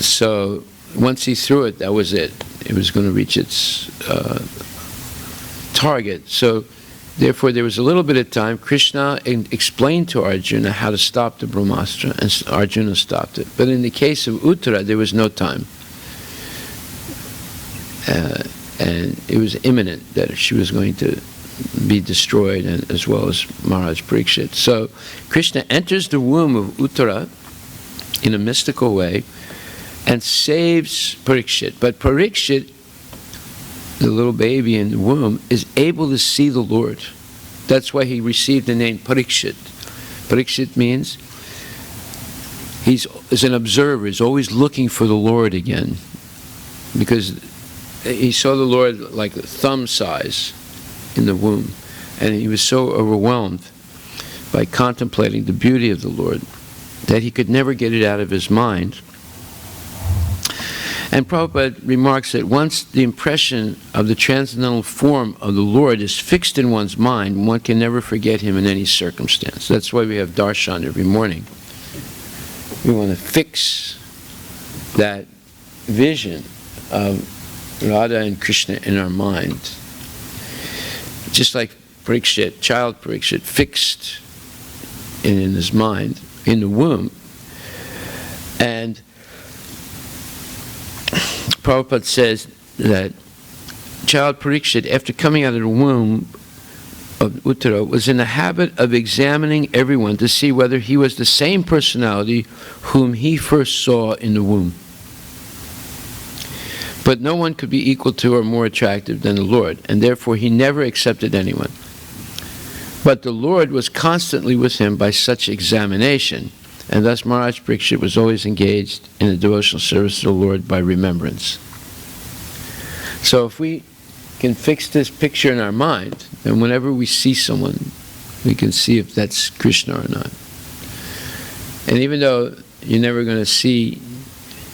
So once he threw it, that was it. It was going to reach its target. So therefore, there was a little bit of time. Krishna explained to Arjuna how to stop the Brahmastra, and Arjuna stopped it. But in the case of Uttara, there was no time. And it was imminent that she was going to be destroyed, and as well as Maharaj Parikshit. So Krishna enters the womb of Uttara in a mystical way and saves Parikshit. But Parikshit, the little baby in the womb, is able to see the Lord. That's why he received the name Parikshit. Parikshit means he's an observer. He's always looking for the Lord again, because he saw the Lord like a thumb size in the womb, and he was so overwhelmed by contemplating the beauty of the Lord that he could never get it out of his mind. And Prabhupada remarks that once the impression of the transcendental form of the Lord is fixed in one's mind, one can never forget him in any circumstance. That's why we have darshan every morning. We want to fix that vision of Radha and Krishna in our mind. Just like Parikshit, child Parikshit, fixed in his mind, in the womb. And Prabhupada says that child Parikshit, after coming out of the womb of Uttara, was in the habit of examining everyone to see whether he was the same personality whom he first saw in the womb. But no one could be equal to or more attractive than the Lord, and therefore he never accepted anyone. But the Lord was constantly with him by such examination, and thus Maharaj Parikshit was always engaged in the devotional service to the Lord by remembrance. So if we can fix this picture in our mind, then whenever we see someone, we can see if that's Krishna or not. And even though you're never going to see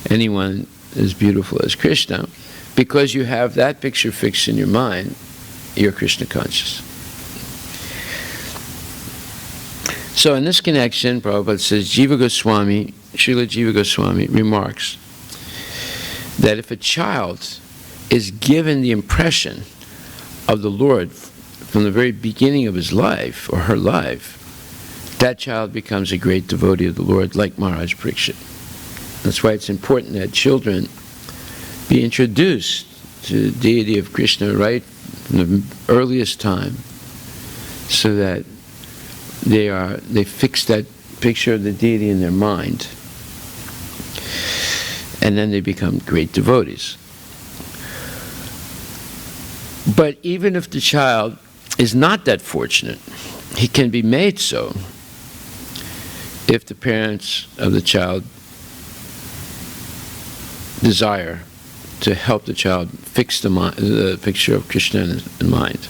anyone as beautiful as Krishna, because you have that picture fixed in your mind, you're Krishna conscious. So in this connection, Prabhupada says, Jiva Goswami, Srila Jiva Goswami remarks that if a child is given the impression of the Lord from the very beginning of his life, or her life, that child becomes a great devotee of the Lord, like Maharaj Parikshit. That's why it's important that children be introduced to the deity of Krishna right from the earliest time, so that they fix that picture of the deity in their mind, and then they become great devotees. But even if the child is not that fortunate, he can be made so if the parents of the child desire to help the child fix the picture of Krishna in mind.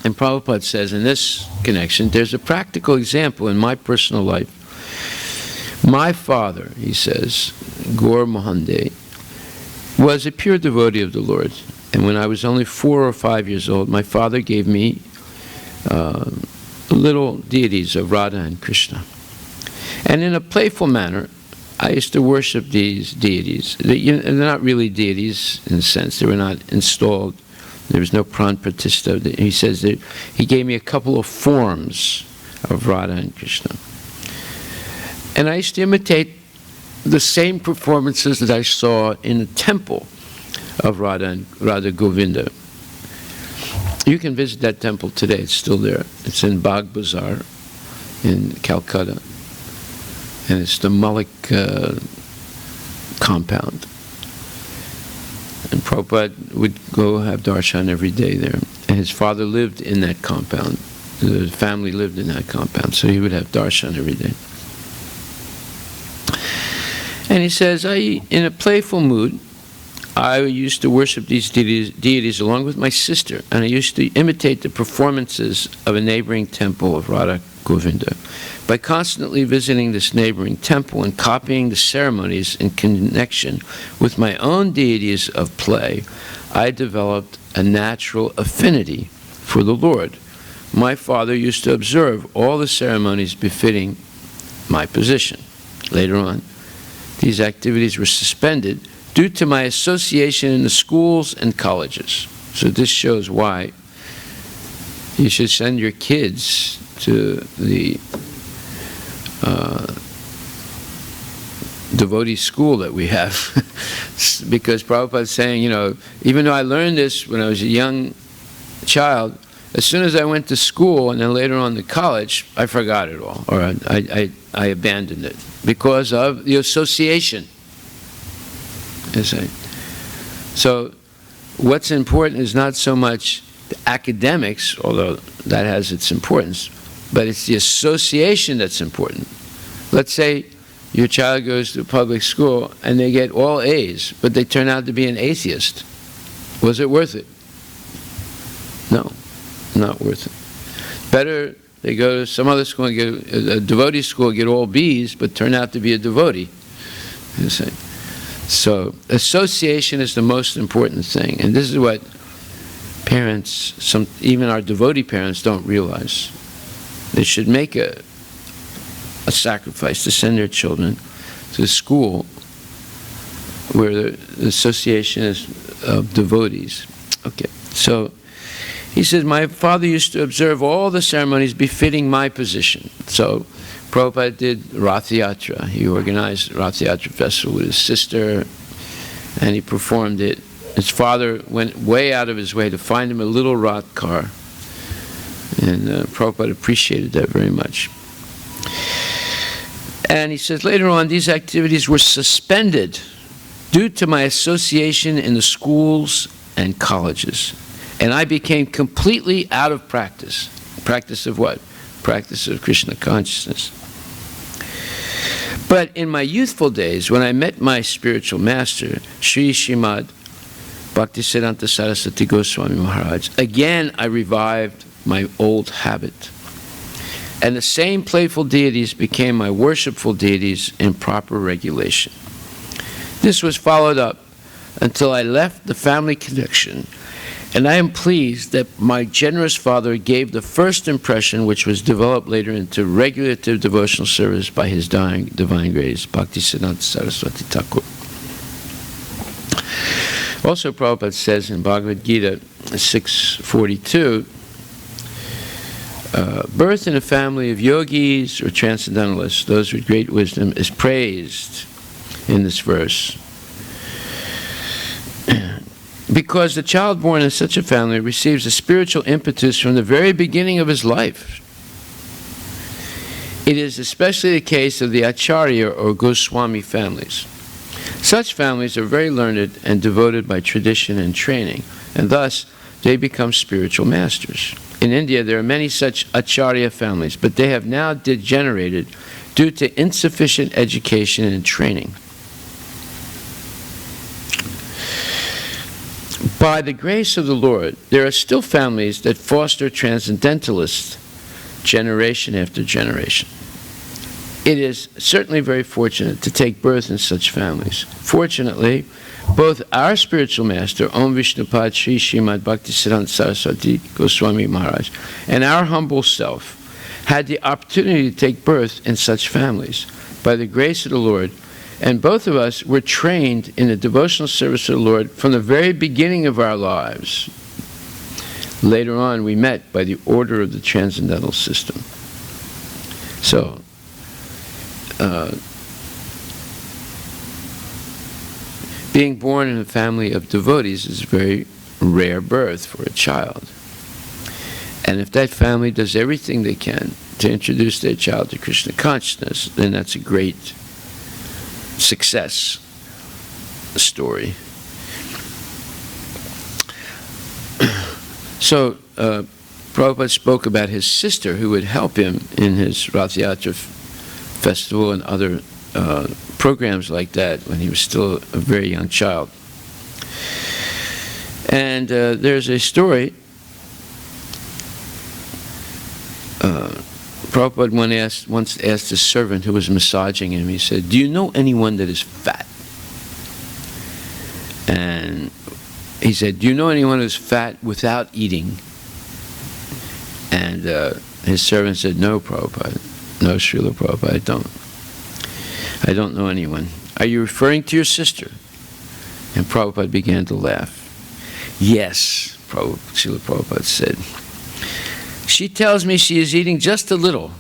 And Prabhupada says in this connection, there's a practical example in my personal life. My father, he says, Gaur Mohande, was a pure devotee of the Lord. And when I was only 4 or 5 years old, my father gave me little deities of Radha and Krishna. And in a playful manner, I used to worship these deities. They're not really deities in a sense. They were not installed. There was no pran pratishtha. He says that he gave me a couple of forms of Radha and Krishna. And I used to imitate the same performances that I saw in the temple of Radha Govinda. You can visit that temple today. It's still there. It's in Bagh Bazaar in Calcutta. And it's the Malik compound. And Prabhupada would go have darshan every day there. And his father lived in that compound. The family lived in that compound, so he would have darshan every day. And he says, in a playful mood, I used to worship these deities along with my sister, and I used to imitate the performances of a neighboring temple of Radha Govinda. By constantly visiting this neighboring temple and copying the ceremonies in connection with my own deities of play, I developed a natural affinity for the Lord. My father used to observe all the ceremonies befitting my position. Later on, these activities were suspended due to my association in the schools and colleges. So this shows why you should send your kids to the devotee school that we have. Because Prabhupada is saying, even though I learned this when I was a young child, as soon as I went to school and then later on to college, I forgot it all, or I abandoned it because of the association. You see? So what's important is not so much the academics, although that has its importance, but it's the association that's important. Let's say your child goes to public school and they get all A's, but they turn out to be an atheist. Was it worth it? No, not worth it. Better they go to some other school and get a devotee school, get all B's, but turn out to be a devotee. You see? So association is the most important thing, and this is what parents, even our devotee parents, don't realize. They should make a sacrifice to send their children to a school where the association is of devotees. Okay, so he says, my father used to observe all the ceremonies befitting my position. So Prabhupada did Rath Yatra. He organized Rath Yatra festival with his sister, and he performed it. His father went way out of his way to find him a little Rath car, and Prabhupada appreciated that very much. And he says, later on, these activities were suspended due to my association in the schools and colleges. And I became completely out of practice. Practice of what? Practice of Krishna consciousness. But in my youthful days, when I met my spiritual master, Sri Srimad Bhaktisiddhanta Saraswati Goswami Maharaj, again I revived my old habit. And the same playful deities became my worshipful deities in proper regulation. This was followed up until I left the family connection, and I am pleased that my generous father gave the first impression, which was developed later into regulative devotional service by his divine grace, Bhaktisiddhanta Saraswati Thakur. Also, Prabhupada says in Bhagavad Gita 6:42, birth in a family of yogis or transcendentalists, those with great wisdom, is praised in this verse. Because the child born in such a family receives a spiritual impetus from the very beginning of his life. It is especially the case of the Acharya or Goswami families. Such families are very learned and devoted by tradition and training, and thus they become spiritual masters. In India, there are many such Acharya families, but they have now degenerated due to insufficient education and training. By the grace of the Lord, there are still families that foster transcendentalists generation after generation. It is certainly very fortunate to take birth in such families. Fortunately, both our spiritual master, Om Vishnupad Sri Srimad Bhaktisiddhanta Saraswati Goswami Maharaj, and our humble self had the opportunity to take birth in such families by the grace of the Lord, and both of us were trained in the devotional service of the Lord from the very beginning of our lives. Later on, we met by the order of the transcendental system. So, being born in a family of devotees is a very rare birth for a child. And if that family does everything they can to introduce their child to Krishna consciousness, then that's a great success story. So, Prabhupada spoke about his sister who would help him in his Rath Yatra festival and other programs like that when he was still a very young child. And there's a story. Prabhupada once asked a servant who was massaging him, he said, "Do you know anyone that is fat?" And he said, "Do you know anyone who's fat without eating?" And his servant said, "No, Prabhupada. No, Srila Prabhupada, I don't know anyone." Are you referring to your sister? And Prabhupada began to laugh. Yes, Srila Prabhupada said. She tells me she is eating just a little,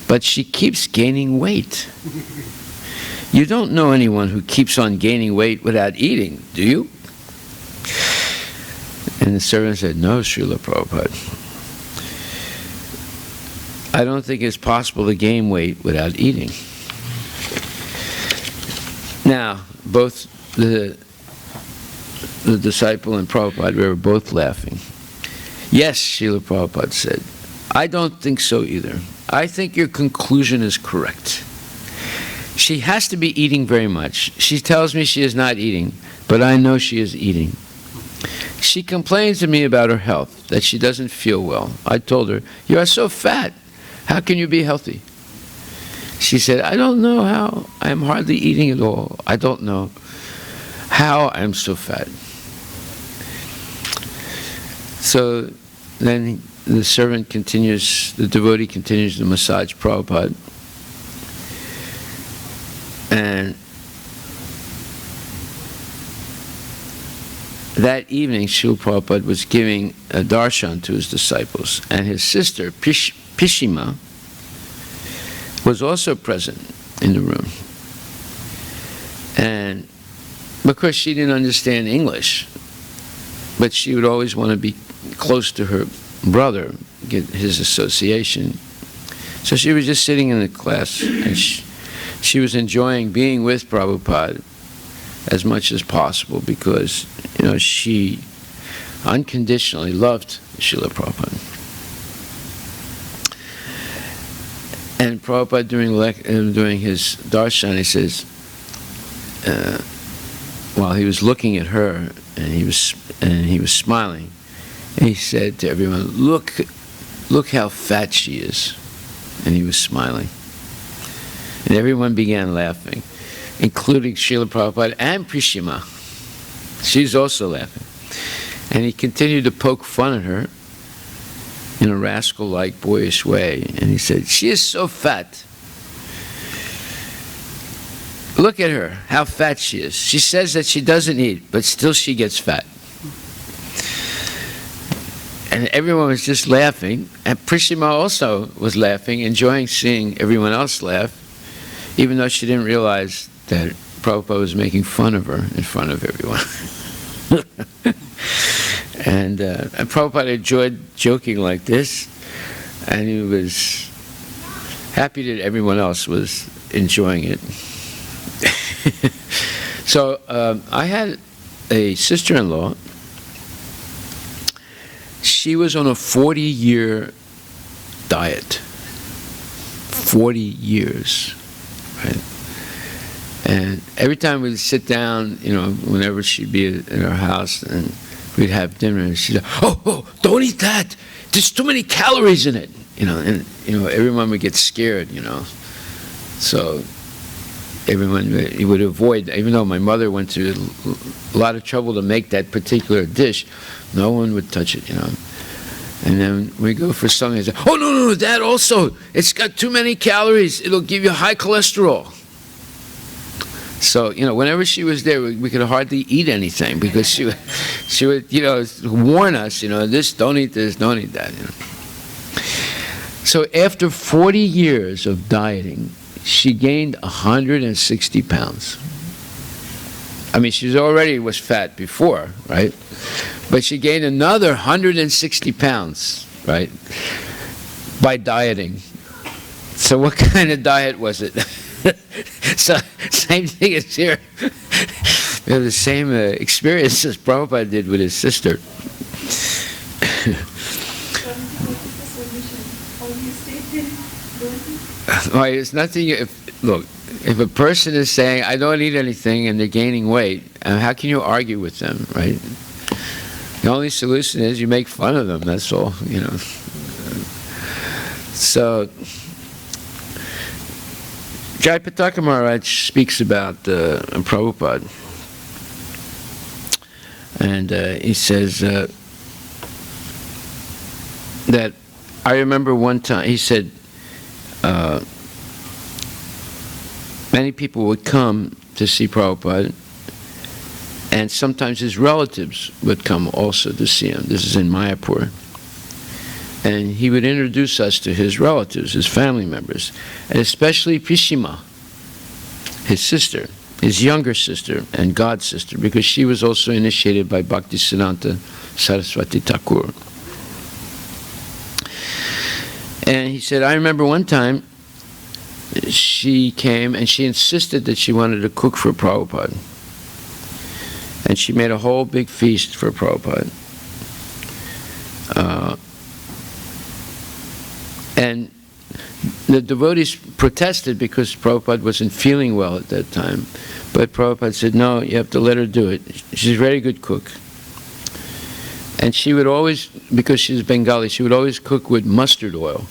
but she keeps gaining weight. You don't know anyone who keeps on gaining weight without eating, do you? And the servant said, no, Srila Prabhupada. I don't think it's possible to gain weight without eating. Now, both the disciple and Prabhupada were both laughing. Yes, Srila Prabhupada said, I don't think so either. I think your conclusion is correct. She has to be eating very much. She tells me she is not eating, but I know she is eating. She complains to me about her health, that she doesn't feel well. I told her, you are so fat. How can you be healthy? She said, I don't know how. I am hardly eating at all. I don't know how I am so fat. So then the servant continues, the devotee continues to massage Prabhupada. And that evening, Srila Prabhupada was giving a darshan to his disciples, and his sister, Pishima, was also present in the room. And because she didn't understand English, but she would always want to be close to her brother, get his association. So she was just sitting in the class, and she was enjoying being with Prabhupada as much as possible because, she unconditionally loved Srila Prabhupada. And Prabhupada, during his darshan, he says, while he was looking at her and he was smiling, he said to everyone, look how fat she is. And he was smiling. And everyone began laughing, including Srila Prabhupada and Prishima. She's also laughing. And he continued to poke fun at her in a rascal-like, boyish way. And he said, she is so fat. Look at her, how fat she is. She says that she doesn't eat, but still she gets fat. And everyone was just laughing. And Prishima also was laughing, enjoying seeing everyone else laugh, even though she didn't realize that Prabhupada was making fun of her in front of everyone. And Prabhupada enjoyed joking like this, and he was happy that everyone else was enjoying it. So I had a sister-in-law. She was on a 40-year diet. 40 years, right? And every time we'd sit down, whenever she'd be in our house and we'd have dinner, and she'd say, oh, don't eat that. There's too many calories in it. And everyone would get scared, So everyone would avoid, even though my mother went through a lot of trouble to make that particular dish, no one would touch it, And then we go for something and say, oh, no, that also, it's got too many calories. It'll give you high cholesterol. So, whenever she was there, we could hardly eat anything because she would, warn us, this, don't eat this, don't eat that. So after 40 years of dieting, she gained 160 pounds. I mean, she already was fat before, right? But she gained another 160 pounds, right, by dieting. So what kind of diet was it? So same thing as here. We have the same experience as Prabhupada did with his sister. Well, it's nothing. If a person is saying, I don't eat anything, and they're gaining weight, how can you argue with them, right? The only solution is you make fun of them, that's all, So, Jayapataka Maharaj speaks about Prabhupada. And he says that, I remember one time, he said, many people would come to see Prabhupada, and sometimes his relatives would come also to see him. This is in Mayapur. And he would introduce us to his relatives, his family members, and especially Pishima, his sister, his younger sister and god sister, because she was also initiated by Bhaktisiddhanta Saraswati Thakur. And he said, I remember one time she came and she insisted that she wanted to cook for Prabhupada. And she made a whole big feast for Prabhupada. And the devotees protested because Prabhupada wasn't feeling well at that time. But Prabhupada said, no, you have to let her do it. She's a very good cook. And she would always, because she's Bengali, she would always cook with mustard oil.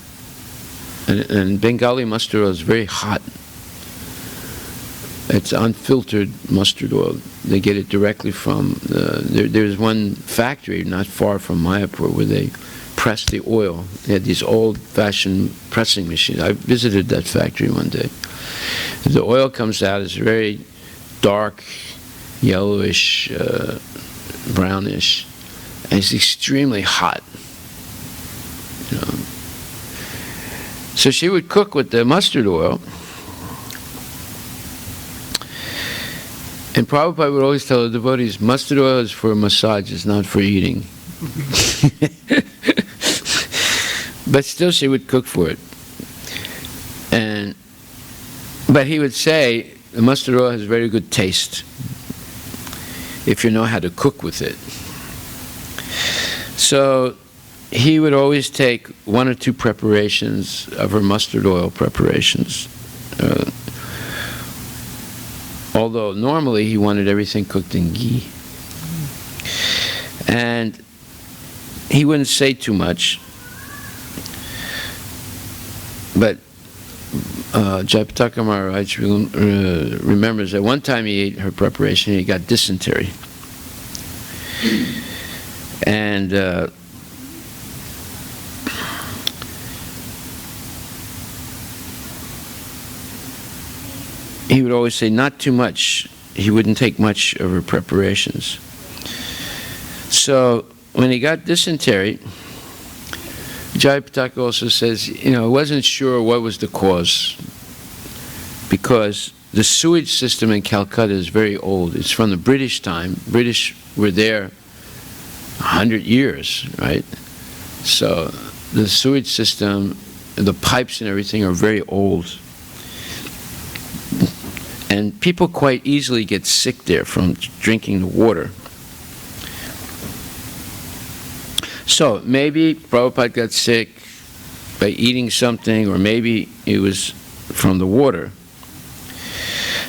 And Bengali mustard oil is very hot. It's unfiltered mustard oil. They get it directly from, there's one factory not far from Mayapur where they press the oil. They had these old-fashioned pressing machines. I visited that factory one day. The oil comes out, it's very dark, yellowish, brownish, and it's extremely hot. You know. So she would cook with the mustard oil. And Prabhupada would always tell the devotees, mustard oil is for massages, not for eating. But still she would cook for it. But he would say, the mustard oil has very good taste if you know how to cook with it. So he would always take one or two preparations of her mustard oil preparations. Although normally he wanted everything cooked in ghee. And he wouldn't say too much. But Jayapataka Maharaj remembers that one time he ate her preparation, he got dysentery. And he would always say, not too much. He wouldn't take much of her preparations. So when he got dysentery, Jayapataka also says, I wasn't sure what was the cause, because the sewage system in Calcutta is very old. It's from the British time. British were there 100 years, right? So the sewage system, the pipes and everything are very old. And people quite easily get sick there from drinking the water. So maybe Prabhupada got sick by eating something, or maybe it was from the water.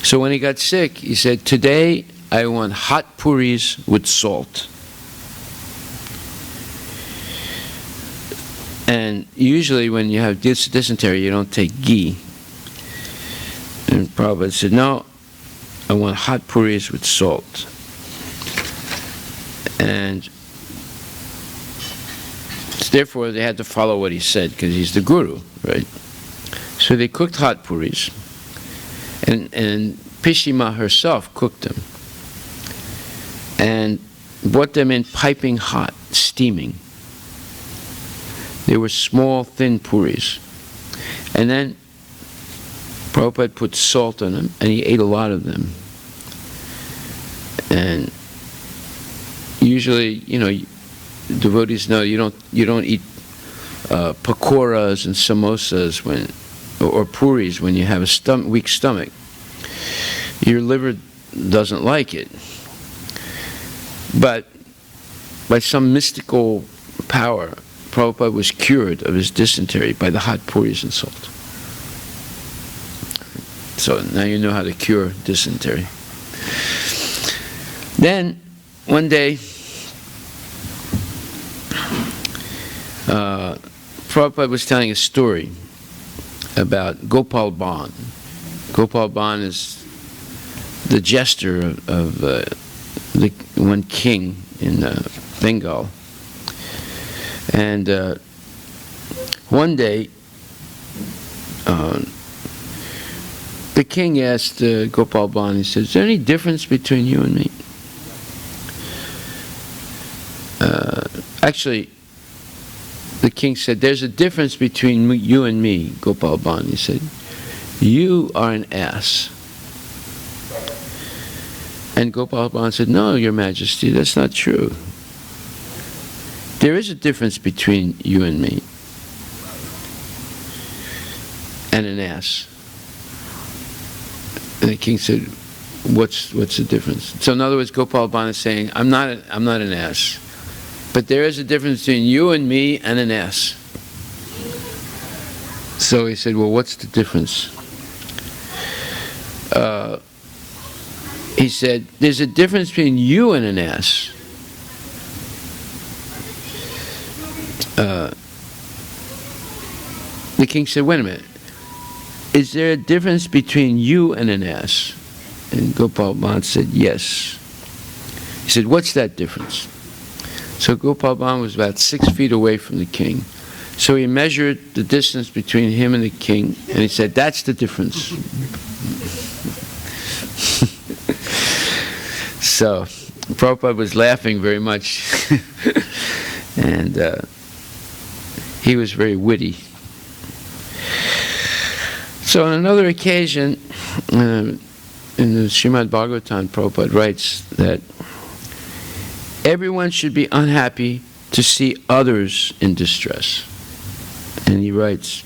So when he got sick, he said, today I want hot puris with salt. And usually when you have dysentery, you don't take ghee. And Prabhupada said, no, I want hot puris with salt. And therefore they had to follow what he said, because he's the guru, right? So they cooked hot puris, and Pishima herself cooked them, and brought them in piping hot, steaming. They were small, thin puris. And then Prabhupada put salt on them, and he ate a lot of them. And usually, devotees know you don't eat pakoras and samosas or puris when you have a weak stomach. Your liver doesn't like it. But by some mystical power, Prabhupada was cured of his dysentery by the hot puris and salt. So now you know how to cure dysentery. Then, one day, Prabhupada was telling a story about Gopal Ban. Gopal Ban is the jester of the one king in Bengal. And one day, The king asked Gopal Bhan, he said, is there any difference between you and me? Actually, the king said, there's a difference between you and me, Gopal Bhan. He said, you are an ass. And Gopal Bhan said, no, Your Majesty, that's not true. There is a difference between you and me and an ass. And the king said, what's the difference? So in other words, Gopal Bhan is saying, I'm not an ass. But there is a difference between you and me and an ass. So he said, well, what's the difference? He said, there's a difference between you and an ass. The king said, wait a minute. Is there a difference between you and an ass? And Gopal Bhan said, yes. He said, what's that difference? So Gopal Bhan was about 6 feet away from the king. So he measured the distance between him and the king, and he said, that's the difference. So Prabhupada was laughing very much, and he was very witty. So on another occasion, in the Srimad Bhagavatam, Prabhupada writes that everyone should be unhappy to see others in distress. And he writes,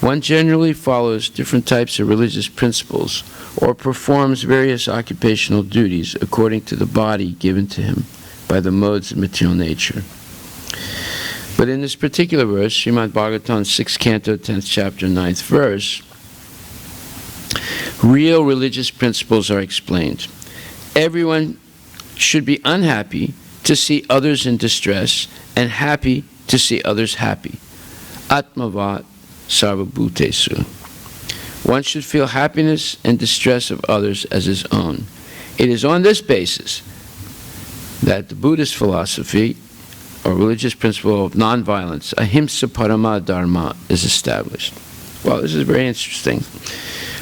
one generally follows different types of religious principles or performs various occupational duties according to the body given to him by the modes of material nature. But in this particular verse, Srimad Bhagavatam, 6th canto, 10th chapter, 9th verse, real religious principles are explained. Everyone should be unhappy to see others in distress and happy to see others happy. Atmavat sarvabhutesu. One should feel happiness and distress of others as his own. It is on this basis that the Buddhist philosophy or religious principle of nonviolence, ahimsa parama dharma, is established. Well, this is very interesting.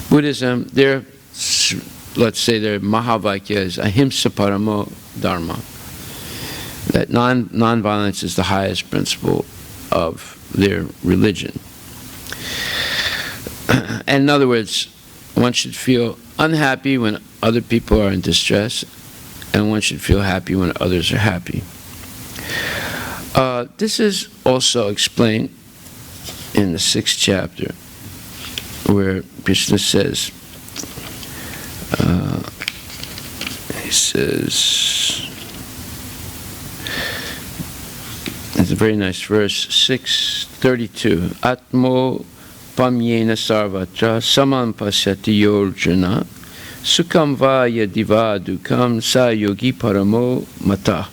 Buddhism, let's say their Mahavakya is ahimsa paramo dharma. That nonviolence is the highest principle of their religion. And in other words, one should feel unhappy when other people are in distress, and one should feel happy when others are happy. This is also explained in the 6th chapter, where Krishna says, he says, it's a very nice verse, 6:32, Atmo pamyena sarvatra samam pasyati yorjana sukham va yadiva dukam sa yogi paramo mata.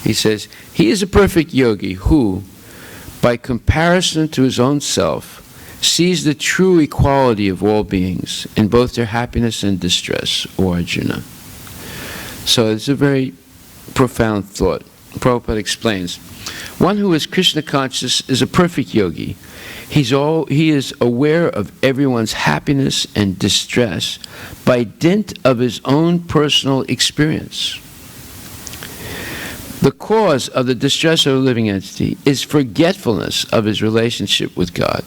He says, he is a perfect yogi who, by comparison to his own self, sees the true equality of all beings in both their happiness and distress, O Arjuna. So it's a very profound thought. Prabhupada explains, one who is Krishna conscious is a perfect yogi. He is aware of everyone's happiness and distress by dint of his own personal experience. The cause of the distress of a living entity is forgetfulness of his relationship with God.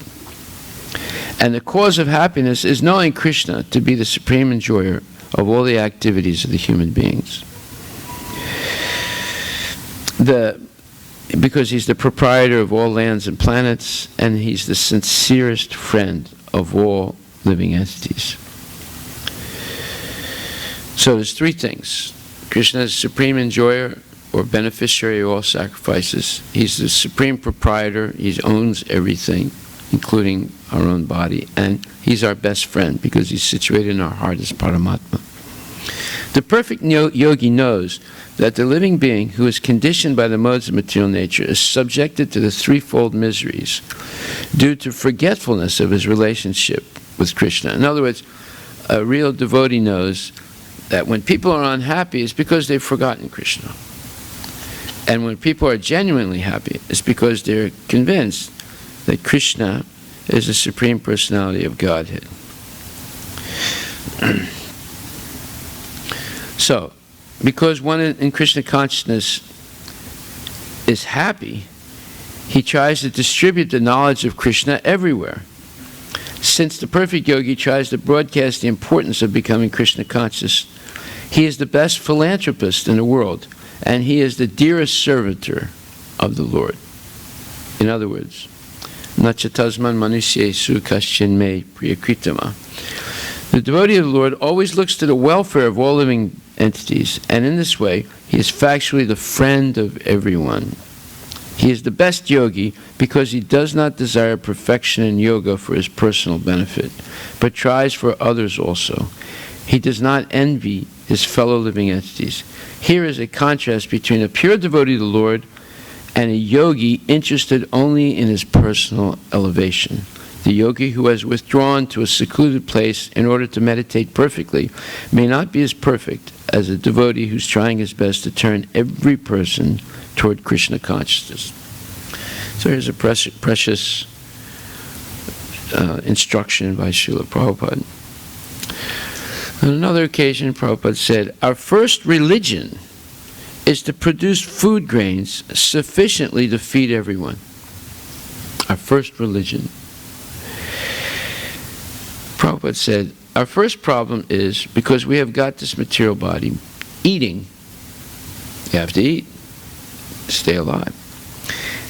And the cause of happiness is knowing Krishna to be the supreme enjoyer of all the activities of the human beings. Because he's the proprietor of all lands and planets, and he's the sincerest friend of all living entities. So there's three things. Krishna is supreme enjoyer or beneficiary of all sacrifices. He's the supreme proprietor. He owns everything, including our own body. And he's our best friend because he's situated in our heart as Paramatma. The perfect yogi knows that the living being who is conditioned by the modes of material nature is subjected to the threefold miseries due to forgetfulness of his relationship with Krishna. In other words, a real devotee knows that when people are unhappy, it's because they've forgotten Krishna. And when people are genuinely happy, it's because they're convinced that Krishna is the Supreme Personality of Godhead. So, because one in Krishna consciousness is happy, he tries to distribute the knowledge of Krishna everywhere. Since the perfect yogi tries to broadcast the importance of becoming Krishna conscious, he is the best philanthropist in the world, and he is the dearest servitor of the Lord. In other words, Nachatasman manusyesu kaschin me priyakritama. The devotee of the Lord always looks to the welfare of all living entities, and in this way, he is factually the friend of everyone. He is the best yogi because he does not desire perfection in yoga for his personal benefit, but tries for others also. He does not envy his fellow living entities. Here is a contrast between a pure devotee of the Lord and a yogi interested only in his personal elevation. The yogi who has withdrawn to a secluded place in order to meditate perfectly may not be as perfect as a devotee who's trying his best to turn every person toward Krishna consciousness. So here's a precious instruction by Srila Prabhupada. On another occasion, Prabhupada said, "Our first religion is to produce food grains sufficiently to feed everyone." Our first religion. Prabhupada said, our first problem is, because we have got this material body, eating. You have to eat. Stay alive.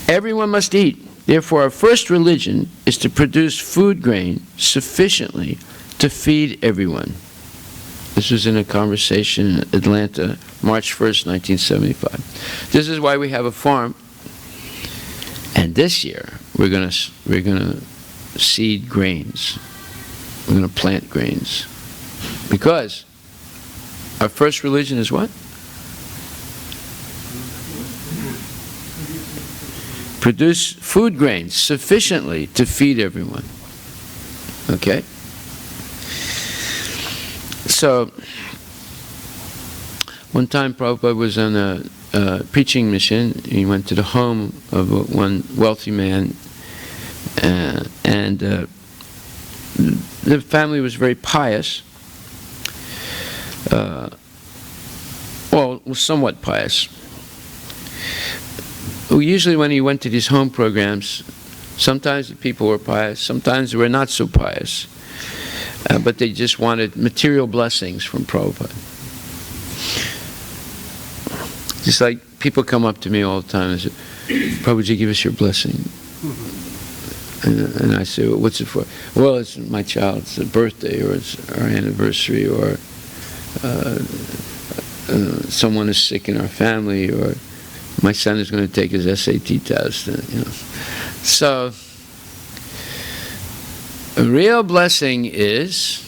Everyone must eat. Therefore, our first religion is to produce food grain sufficiently to feed everyone. This was in a conversation in Atlanta, March 1st, 1975. This is why we have a farm. And this year, we're gonna seed grains. We're going to plant grains. Because our first religion is what? Produce food grains sufficiently to feed everyone. Okay? So, one time Prabhupada was on a preaching mission. He went to the home of one wealthy man, and the family was very pious, was somewhat pious. Usually when he went to these home programs, sometimes the people were pious, sometimes they were not so pious, but they just wanted material blessings from Prabhupada. Just like people come up to me all the time and say, "Prabhu, would you give us your blessing?" And I say, "Well, what's it for?" "Well, it's my child's birthday, or it's our anniversary, or someone is sick in our family, or my son is going to take his SAT test." So, a real blessing is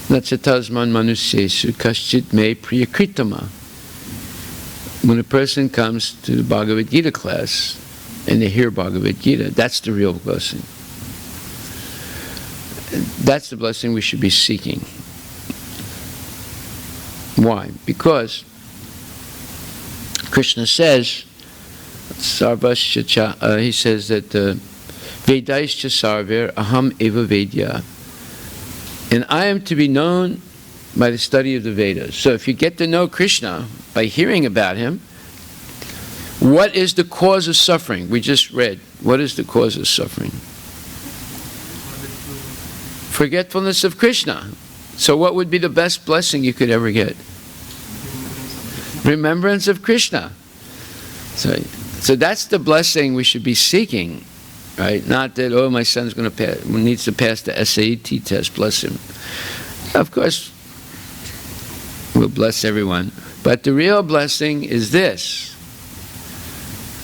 Nachatasman manusyesu kaschit me priyakritama. When a person comes to the Bhagavad Gita class, and they hear Bhagavad Gita, that's the real blessing. That's the blessing we should be seeking. Why? Because Krishna says, he says that Vedaischa sarver aham eva vedya, and I am to be known by the study of the Vedas. So if you get to know Krishna by hearing about him, what is the cause of suffering? We just read. What is the cause of suffering? Forgetfulness of Krishna. So what would be the best blessing you could ever get? Remembrance of Krishna. So that's the blessing we should be seeking, right? Not that, oh, my son's needs to pass the SAT test, bless him. Of course, we'll bless everyone. But the real blessing is this.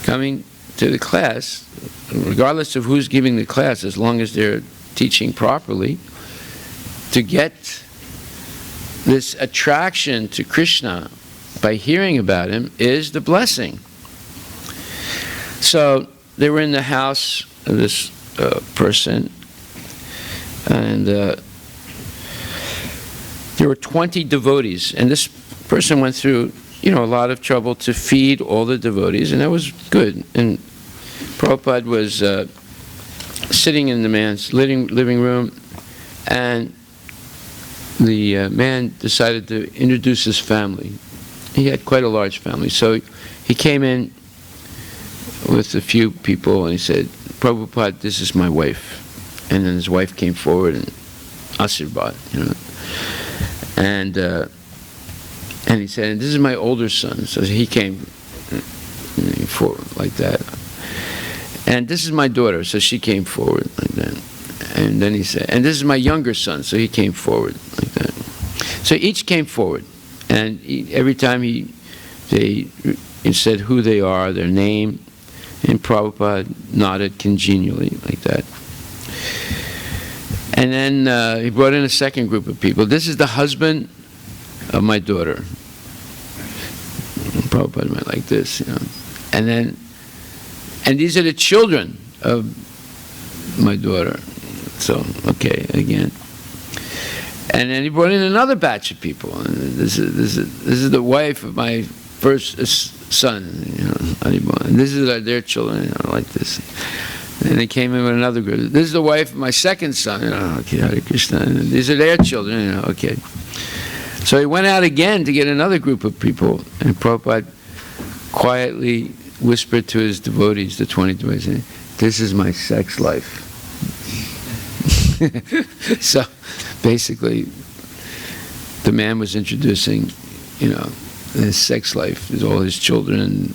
Coming to the class, regardless of who's giving the class, as long as they're teaching properly, to get this attraction to Krishna by hearing about him is the blessing. So they were in the house of this person, and there were 20 devotees, and this person went through a lot of trouble to feed all the devotees, and that was good. And Prabhupada was sitting in the man's living room, And the man decided to introduce his family. He had quite a large family. So he came in with a few people and he said, Prabhupada, this is my wife. And then his wife came forward and Asirvad, and he said, and this is my older son. So he came forward like that. And this is my daughter. So she came forward like that. And then he said, and this is my younger son. So he came forward like that. So each came forward. And every time he said who they are, their name, and Prabhupada nodded congenially like that. And then he brought in a second group of people. This is the husband of my daughter. Prabhupada went like this, And these are the children of my daughter. So, okay, again. And then he brought in another batch of people. And this is the wife of my first son, and this is their children, like this. And they came in with another group. This is the wife of my second son, okay, Hare Krishna. And these are their children, okay. So he went out again to get another group of people, and Prabhupada quietly whispered to his devotees, the 20 devotees, this is my sex life. So basically, the man was introducing, his sex life, all his children,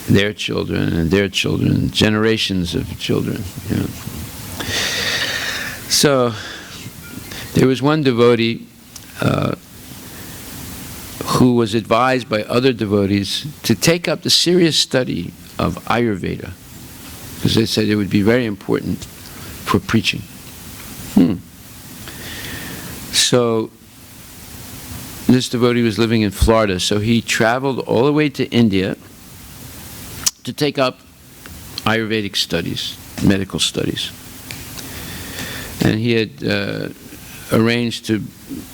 their children, and their children, generations of children. So there was one devotee who was advised by other devotees to take up the serious study of Ayurveda, because they said it would be very important for preaching. So this devotee was living in Florida, so he traveled all the way to India to take up Ayurvedic studies, medical studies. And he had arranged to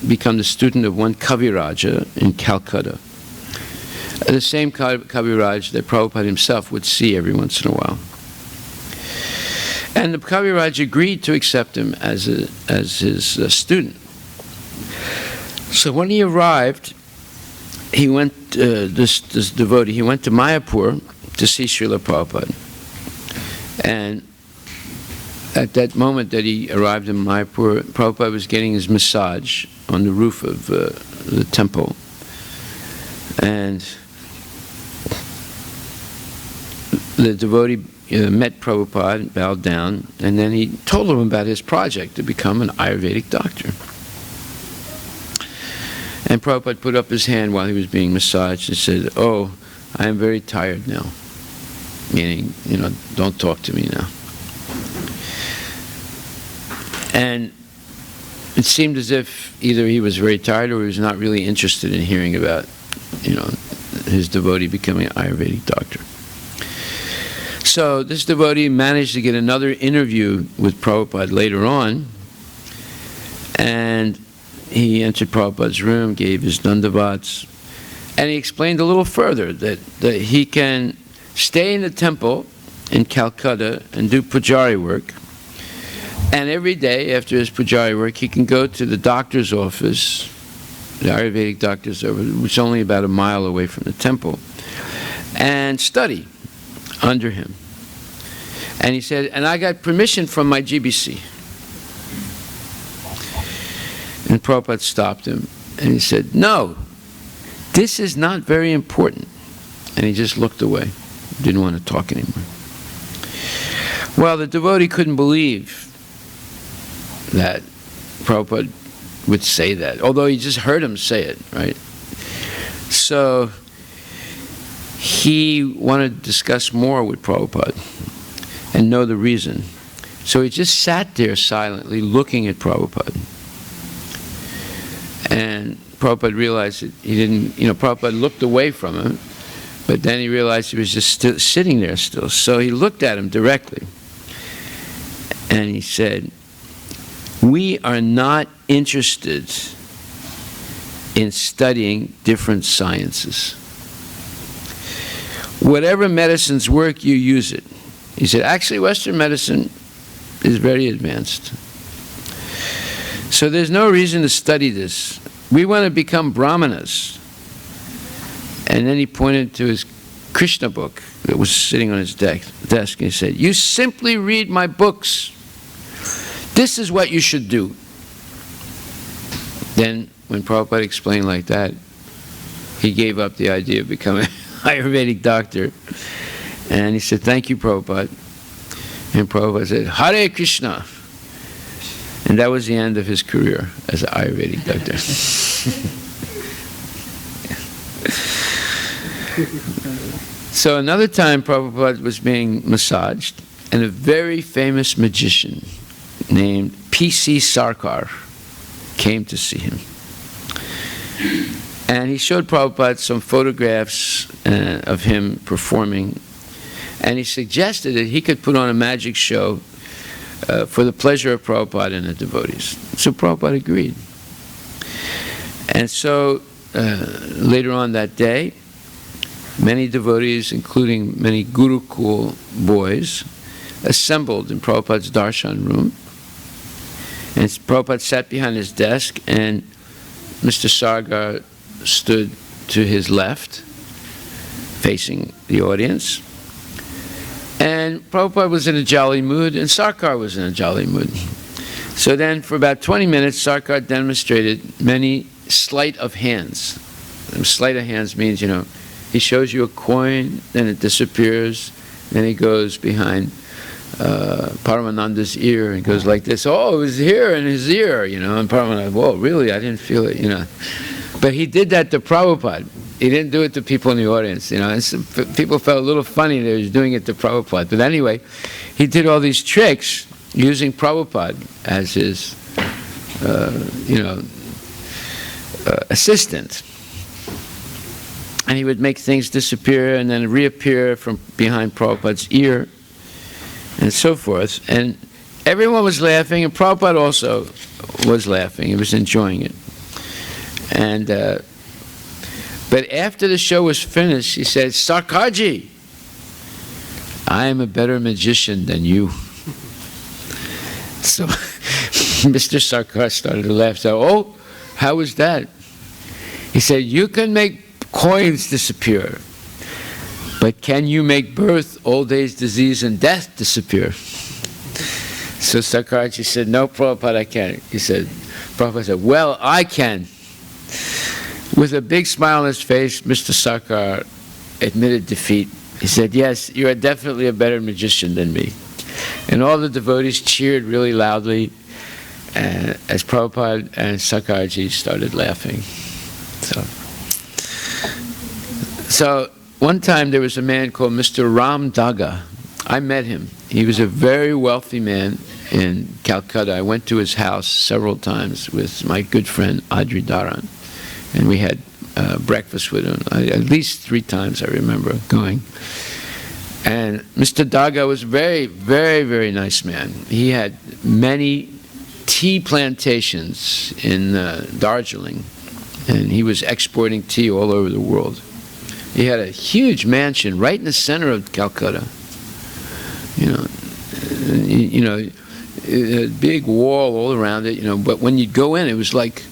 become the student of one Kaviraja in Calcutta. The same Kaviraj that Prabhupada himself would see every once in a while. And the Kaviraj agreed to accept him as his student. So when he arrived, he went, this devotee, he went to Mayapur to see Srila Prabhupada. And at that moment that he arrived in Mayapur, Prabhupada was getting his massage on the roof of the temple. And the devotee met Prabhupada, bowed down, and then he told him about his project to become an Ayurvedic doctor. And Prabhupada put up his hand while he was being massaged and said, oh, I am very tired now. Meaning, don't talk to me now. And it seemed as if either he was very tired or he was not really interested in hearing about, his devotee becoming an Ayurvedic doctor. So this devotee managed to get another interview with Prabhupada later on, and he entered Prabhupada's room, gave his dandavats, and he explained a little further that he can stay in the temple in Calcutta and do pujari work, and every day after his pujari work he can go to the doctor's office, the Ayurvedic doctor's office, which is only about a mile away from the temple, and study under him. And he said, and I got permission from my GBC. And Prabhupada stopped him, and he said, no, this is not very important. And he just looked away, didn't want to talk anymore. Well, the devotee couldn't believe that Prabhupada would say that, although he just heard him say it, right? So he wanted to discuss more with Prabhupada and know the reason. So he just sat there silently looking at Prabhupada. And Prabhupada realized that he didn't, Prabhupada looked away from him, but then he realized he was just sitting there still. So he looked at him directly, and he said, we are not interested in studying different sciences. Whatever medicines work, you use it. He said, actually, Western medicine is very advanced. So there's no reason to study this. We want to become brahmanas. And then he pointed to his Krishna book that was sitting on his desk, and he said, you simply read my books. This is what you should do. Then, when Prabhupada explained like that, he gave up the idea of becoming an Ayurvedic doctor. And he said, thank you, Prabhupada. And Prabhupada said, Hare Krishna. And that was the end of his career as an Ayurvedic doctor. So another time Prabhupada was being massaged, and a very famous magician named P.C. Sarkar came to see him. And he showed Prabhupada some photographs of him performing, and he suggested that he could put on a magic show for the pleasure of Prabhupada and the devotees. So Prabhupada agreed. And so later on that day, many devotees, including many Gurukul boys, assembled in Prabhupada's darshan room. And Prabhupada sat behind his desk, and Mr. Sarkar stood to his left, facing the audience. And Prabhupada was in a jolly mood, and Sarkar was in a jolly mood. So then, for about 20 minutes, Sarkar demonstrated many sleight of hands. Sleight of hands means, he shows you a coin, then it disappears, then he goes behind Paramananda's ear and goes like this. Oh, it was here in his ear, and Paramananda, whoa, really? I didn't feel it, But he did that to Prabhupada. He didn't do it to people in the audience, And people felt a little funny that he was doing it to Prabhupada. But anyway, he did all these tricks using Prabhupada as his, assistant. And he would make things disappear and then reappear from behind Prabhupada's ear and so forth. And everyone was laughing, and Prabhupada also was laughing. He was enjoying it. And but after the show was finished, he said, Sarkarji, I am a better magician than you. So Mr. Sarkar started to laugh. So, oh, how was that? He said, you can make coins disappear, but can you make birth, old age, disease, and death disappear? So Sarkarji said, no, Prabhupada, I can't. Prabhupada said, well, I can. With a big smile on his face, Mr. Sarkar admitted defeat. He said, yes, you are definitely a better magician than me. And all the devotees cheered really loudly as Prabhupada and Sarkarji started laughing. So one time there was a man called Mr. Ram Daga. I met him. He was a very wealthy man in Calcutta. I went to his house several times with my good friend Adri Dharan. And we had breakfast with him. At least 3 times I remember going. And Mr. Daga was a very, very, very nice man. He had many tea plantations in Darjeeling. And he was exporting tea all over the world. He had a huge mansion right in the center of Calcutta. A big wall all around it, but when you'd go in, it was like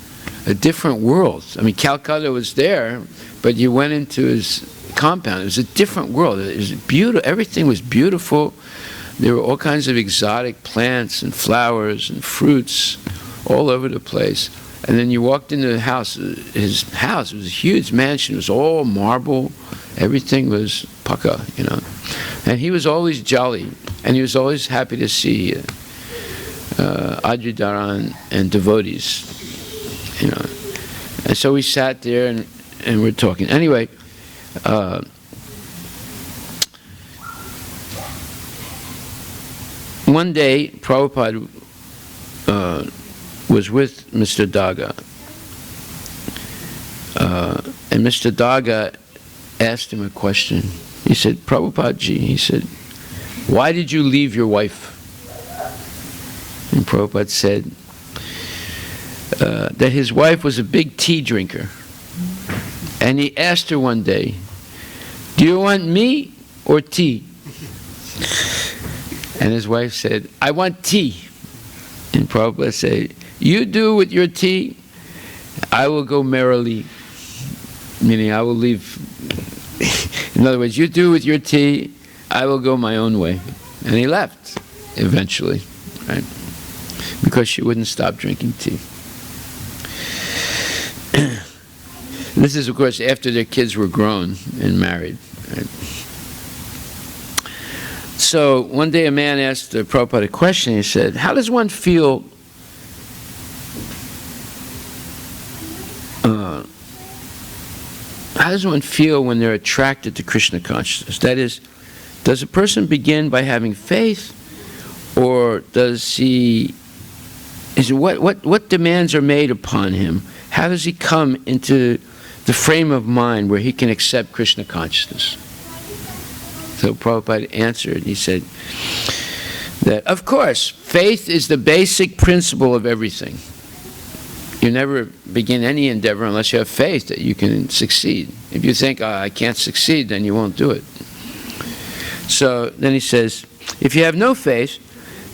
a different world. I mean, Calcutta was there, but you went into his compound. It was a different world. It was beautiful. Everything was beautiful. There were all kinds of exotic plants and flowers and fruits all over the place. And then you walked into the house. His house was a huge mansion. It was all marble. Everything was pucca, And he was always jolly, and he was always happy to see Adri Dharan and devotees, And so we sat there and we're talking. Anyway, one day Prabhupada was with Mr. Daga, and Mr. Daga asked him a question. He said, Prabhupada-ji, he said, why did you leave your wife? And Prabhupada said that his wife was a big tea drinker. And he asked her one day, do you want me or tea? And his wife said, I want tea. And Prabhupada said, you do with your tea, I will go merrily. Meaning, I will leave. In other words, you do with your tea, I will go my own way. And he left, eventually, right? Because she wouldn't stop drinking tea. This is, of course, after their kids were grown and married. Right? So one day a man asked Prabhupada a question. He said, how does one feel when they're attracted to Krishna consciousness? That is, does a person begin by having faith, or does he? What demands are made upon him? How does he come into the frame of mind where he can accept Krishna consciousness? So Prabhupada answered. He said that, of course, faith is the basic principle of everything. You never begin any endeavor unless you have faith that you can succeed. If you think, I can't succeed, then you won't do it. So then he says, if you have no faith,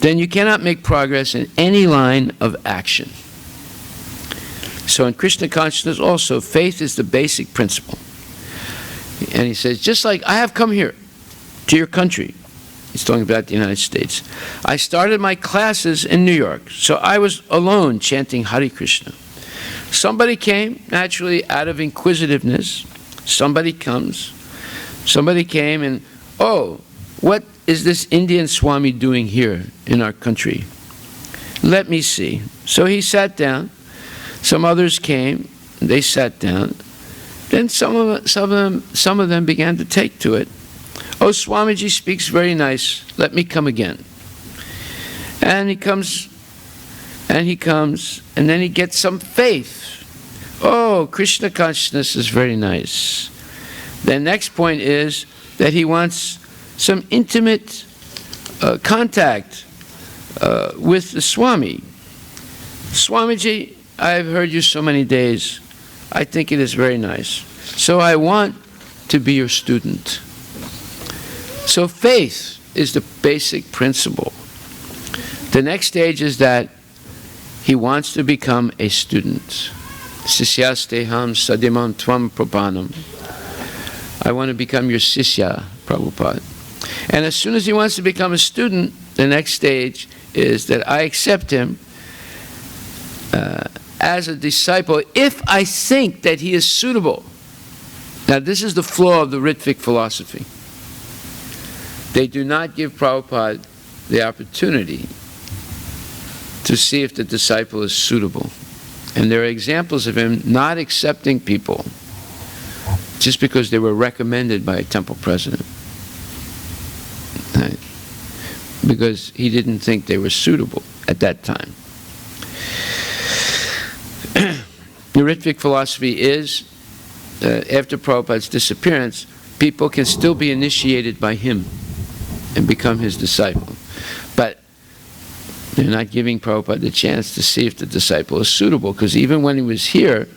then you cannot make progress in any line of action. So in Krishna consciousness also, faith is the basic principle. And he says, just like I have come here to your country, he's talking about the United States. I started my classes in New York, so I was alone chanting Hare Krishna. Somebody came, naturally out of inquisitiveness. Somebody came and, oh, what is this Indian Swami doing here in our country? Let me see. So he sat down. Some others came. They sat down. Then some of them began to take to it. Oh, Swamiji speaks very nice. Let me come again. And he comes, and then he gets some faith. Oh, Krishna consciousness is very nice. The next point is that he wants some intimate contact with the Swami. Swamiji, I've heard you so many days. I think it is very nice. So I want to be your student. So faith is the basic principle. The next stage is that he wants to become a student. Sisyasteham sadimam tvam prapanam. I want to become your Sisya, Prabhupada. And as soon as he wants to become a student, the next stage is that I accept him as a disciple if I think that he is suitable. Now this is the flaw of the Ritvik philosophy. They do not give Prabhupada the opportunity to see if the disciple is suitable. And there are examples of him not accepting people just because they were recommended by a temple president. Right? Because he didn't think they were suitable at that time. The Ritvik philosophy is, after Prabhupada's disappearance, people can still be initiated by him and become his disciple. But they're not giving Prabhupada the chance to see if the disciple is suitable, because even when he was here,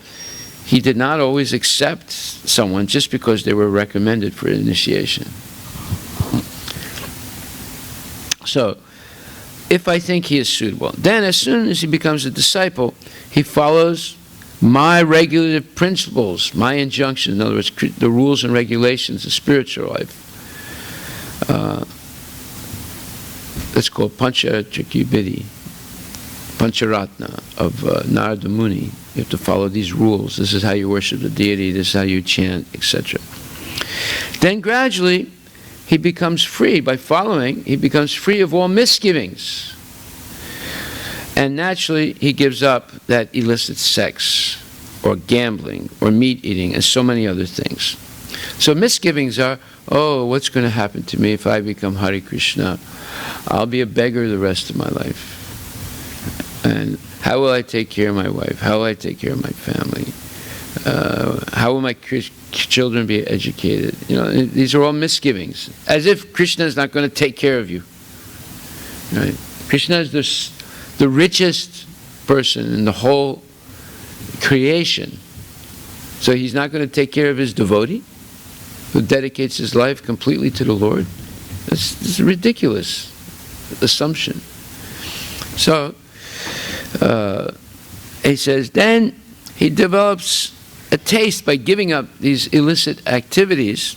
he did not always accept someone just because they were recommended for initiation. So, if I think he is suitable, then as soon as he becomes a disciple, he follows my regulative principles, my injunctions, in other words, the rules and regulations of spiritual life. That's called Pancha Chakyubidi, Pancharatna of Narada Muni. You have to follow these rules. This is how you worship the deity, this is how you chant, etc. Then gradually, he becomes free. By following, he becomes free of all misgivings. And naturally, he gives up that illicit sex, or gambling, or meat eating, and so many other things. So misgivings are, oh, what's going to happen to me if I become Hare Krishna? I'll be a beggar the rest of my life. And how will I take care of my wife? How will I take care of my family? How will my children be educated? You know, these are all misgivings. As if Krishna is not going to take care of you. Right? Krishna is the richest person in the whole creation. So he's not going to take care of his devotee who dedicates his life completely to the Lord? That's a ridiculous assumption. So, he says, then he develops a taste by giving up these illicit activities.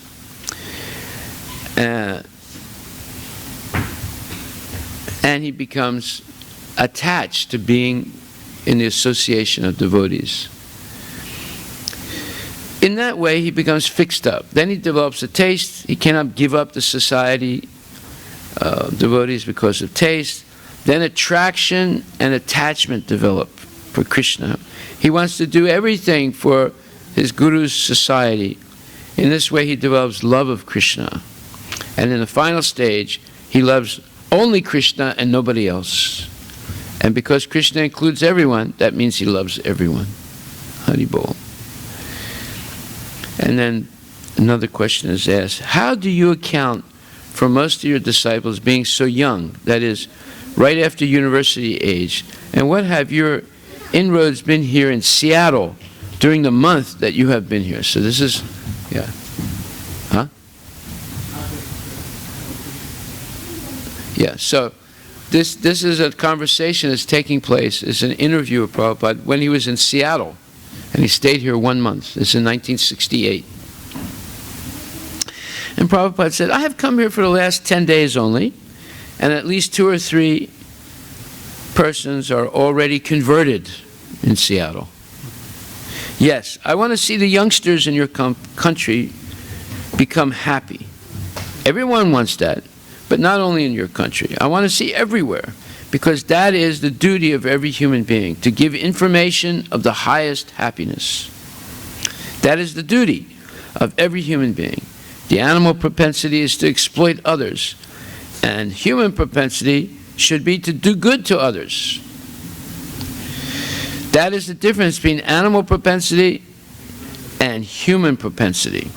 And he becomes attached to being in the association of devotees. In that way, he becomes fixed up. Then he develops a taste. He cannot give up the society of devotees because of taste. Then attraction and attachment develop for Krishna. He wants to do everything for his guru's society. In this way, he develops love of Krishna. And in the final stage, he loves only Krishna and nobody else. And because Krishna includes everyone, that means he loves everyone. Hari Bol. And then another question is asked, how do you account for most of your disciples being so young, that is, right after university age? And what have your inroads been here in Seattle during the month that you have been here? So this is, yeah. Huh? Yeah, so this is a conversation that's taking place. It's an interview with Prabhupada when he was in Seattle. And he stayed here 1 month. This is in 1968. And Prabhupada said, I have come here for the last 10 days only, and at least 2 or 3 persons are already converted in Seattle. Yes, I want to see the youngsters in your country become happy. Everyone wants that, but not only in your country. I want to see everywhere, because that is the duty of every human being, to give information of the highest happiness. That is the duty of every human being. The animal propensity is to exploit others, and human propensity should be to do good to others. That is the difference between animal propensity and human propensity.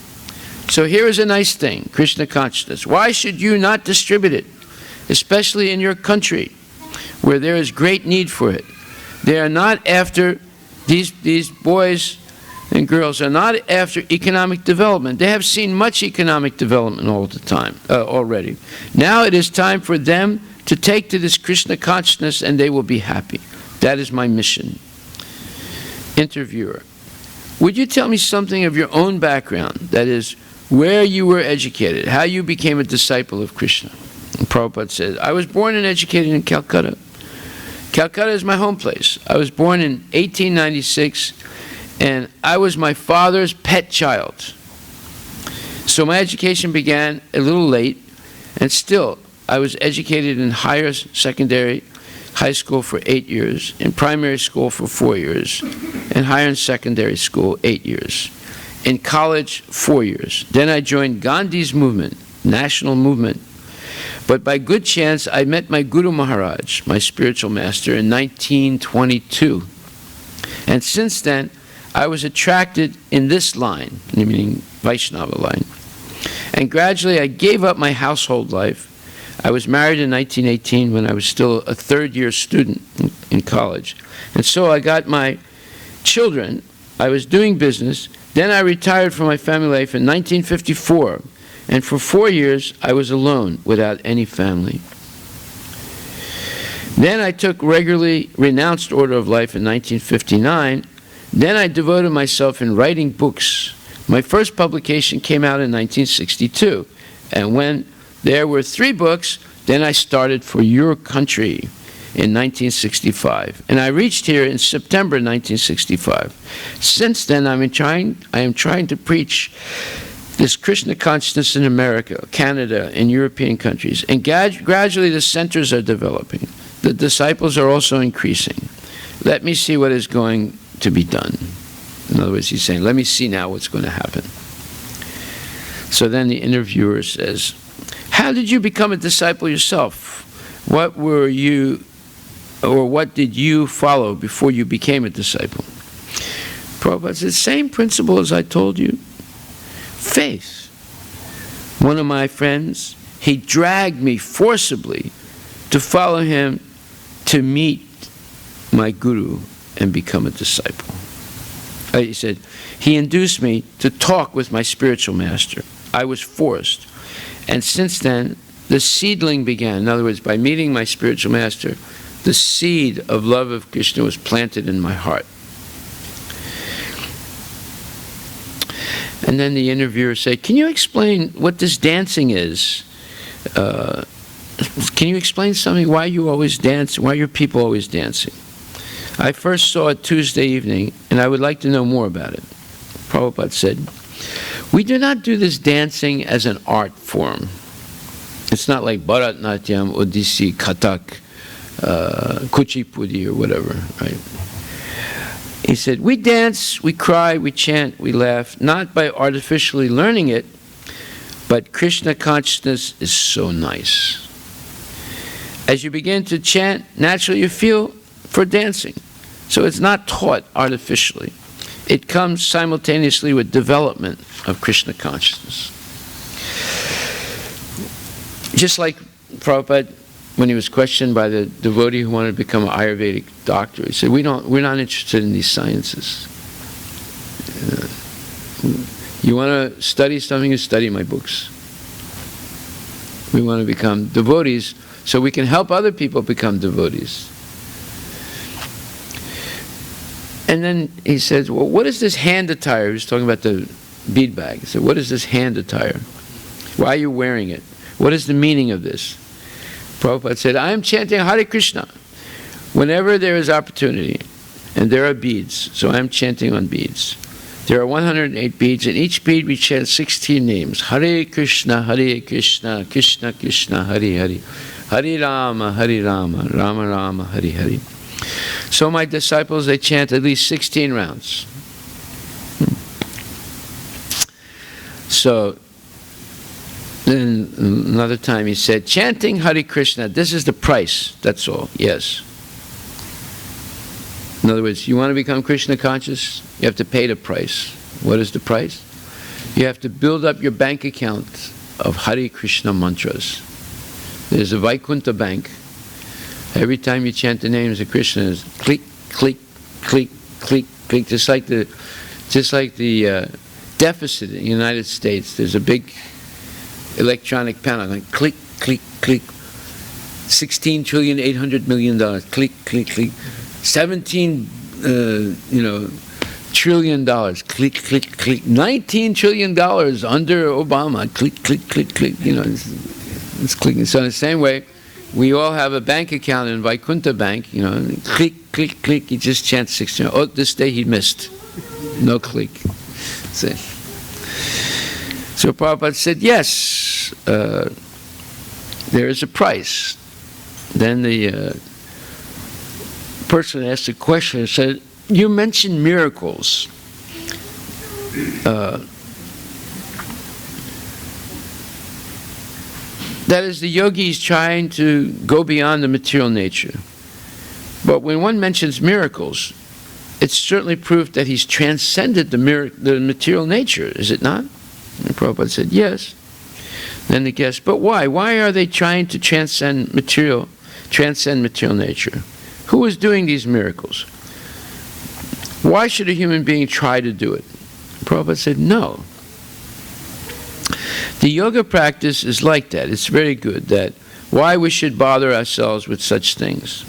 So here is a nice thing, Krishna consciousness. Why should you not distribute it, especially in your country, where there is great need for it? They are not after, these boys and girls are not after economic development. They have seen much economic development all the time already. Now it is time for them to take to this Krishna consciousness, and they will be happy. That is my mission. Interviewer: would you tell me something of your own background, that is, where you were educated, how you became a disciple of Krishna? And Prabhupada said, I was born and educated in Calcutta. Calcutta is my home place. I was born in 1896, and I was my father's pet child. So my education began a little late, and still I was educated in higher secondary, high school for 8 years, in primary school for 4 years, and higher and secondary school 8 years. In college, 4 years. Then I joined Gandhi's movement, national movement. But by good chance, I met my Guru Maharaj, my spiritual master, in 1922. And since then, I was attracted in this line, meaning Vaishnava line. And gradually, I gave up my household life. I was married in 1918 when I was still a third-year student in college. And so I got my children. I was doing business. Then I retired from my family life in 1954. And for 4 years, I was alone without any family. Then I took regularly renounced order of life in 1959. Then I devoted myself in writing books. My first publication came out in 1962. And when there were 3 books, then I started For Your Country in 1965. And I reached here in September 1965. Since then, I am trying to preach this Krishna consciousness in America, Canada, and European countries. And gradually the centers are developing. The disciples are also increasing. Let me see what is going to be done. In other words, he's saying, let me see now what's going to happen. So then the interviewer says, how did you become a disciple yourself? What were you, or what did you follow before you became a disciple? Prabhupada said, same principle as I told you. Faith. One of my friends, he dragged me forcibly to follow him to meet my guru and become a disciple. He said, he induced me to talk with my spiritual master. I was forced. And since then, the seedling began. In other words, by meeting my spiritual master, the seed of love of Krishna was planted in my heart. And then the interviewer said, can you explain what this dancing is? Can you explain something, why you always dance, why your people always dancing? I first saw it Tuesday evening, and I would like to know more about it. Prabhupada said, we do not do this dancing as an art form. It's not like Bharatnatyam, Odissi, Kathak, Kuchipudi, or whatever, right? He said, we dance, we cry, we chant, we laugh, not by artificially learning it, but Krishna consciousness is so nice. As you begin to chant, naturally you feel for dancing. So it's not taught artificially. It comes simultaneously with development of Krishna consciousness. Just like Prabhupada, when he was questioned by the devotee who wanted to become an Ayurvedic doctor, he said, we're not interested in these sciences. You want to study something, you study my books. We want to become devotees so we can help other people become devotees. And then he says, well, what is this hand attire? He was talking about the bead bag. He said, what is this hand attire? Why are you wearing it? What is the meaning of this? Prabhupada said, I am chanting Hare Krishna whenever there is opportunity, and there are beads, so I am chanting on beads. There are 108 beads, and each bead we chant 16 names. Hare Krishna, Krishna Krishna, Hare Hare. Hare Rama, Rama Rama, Hare Hare. So my disciples, they chant at least 16 rounds. So then another time he said, chanting Hare Krishna, this is the price, that's all, yes. In other words, you want to become Krishna conscious, you have to pay the price. What is the price? You have to build up your bank account of Hare Krishna mantras. There's a Vaikuntha bank. Every time you chant the names of Krishna, it's click, click, click, click, click, just like the deficit in the United States. There's a big electronic panel, like click, click, click, $16,800,000,000,000, click, click, click, 17, $1 trillion, click, click, click, $19 trillion under Obama, click, click, click, click, it's clicking. So in the same way, we all have a bank account in Vaikuntha Bank, click, click, click, he just chants 16. Oh, this day he missed. No click. So Prabhupada said, yes, there is a price. Then the person asked a question and said, you mentioned miracles. That is, the yogi is trying to go beyond the material nature. But when one mentions miracles, it's certainly proof that he's transcended the material nature, is it not? And Prabhupada said, yes. Then the guest, but why? Why are they trying to transcend material nature? Who is doing these miracles? Why should a human being try to do it? Prabhupada said, no. The yoga practice is like that. It's very good. That why we should bother ourselves with such things.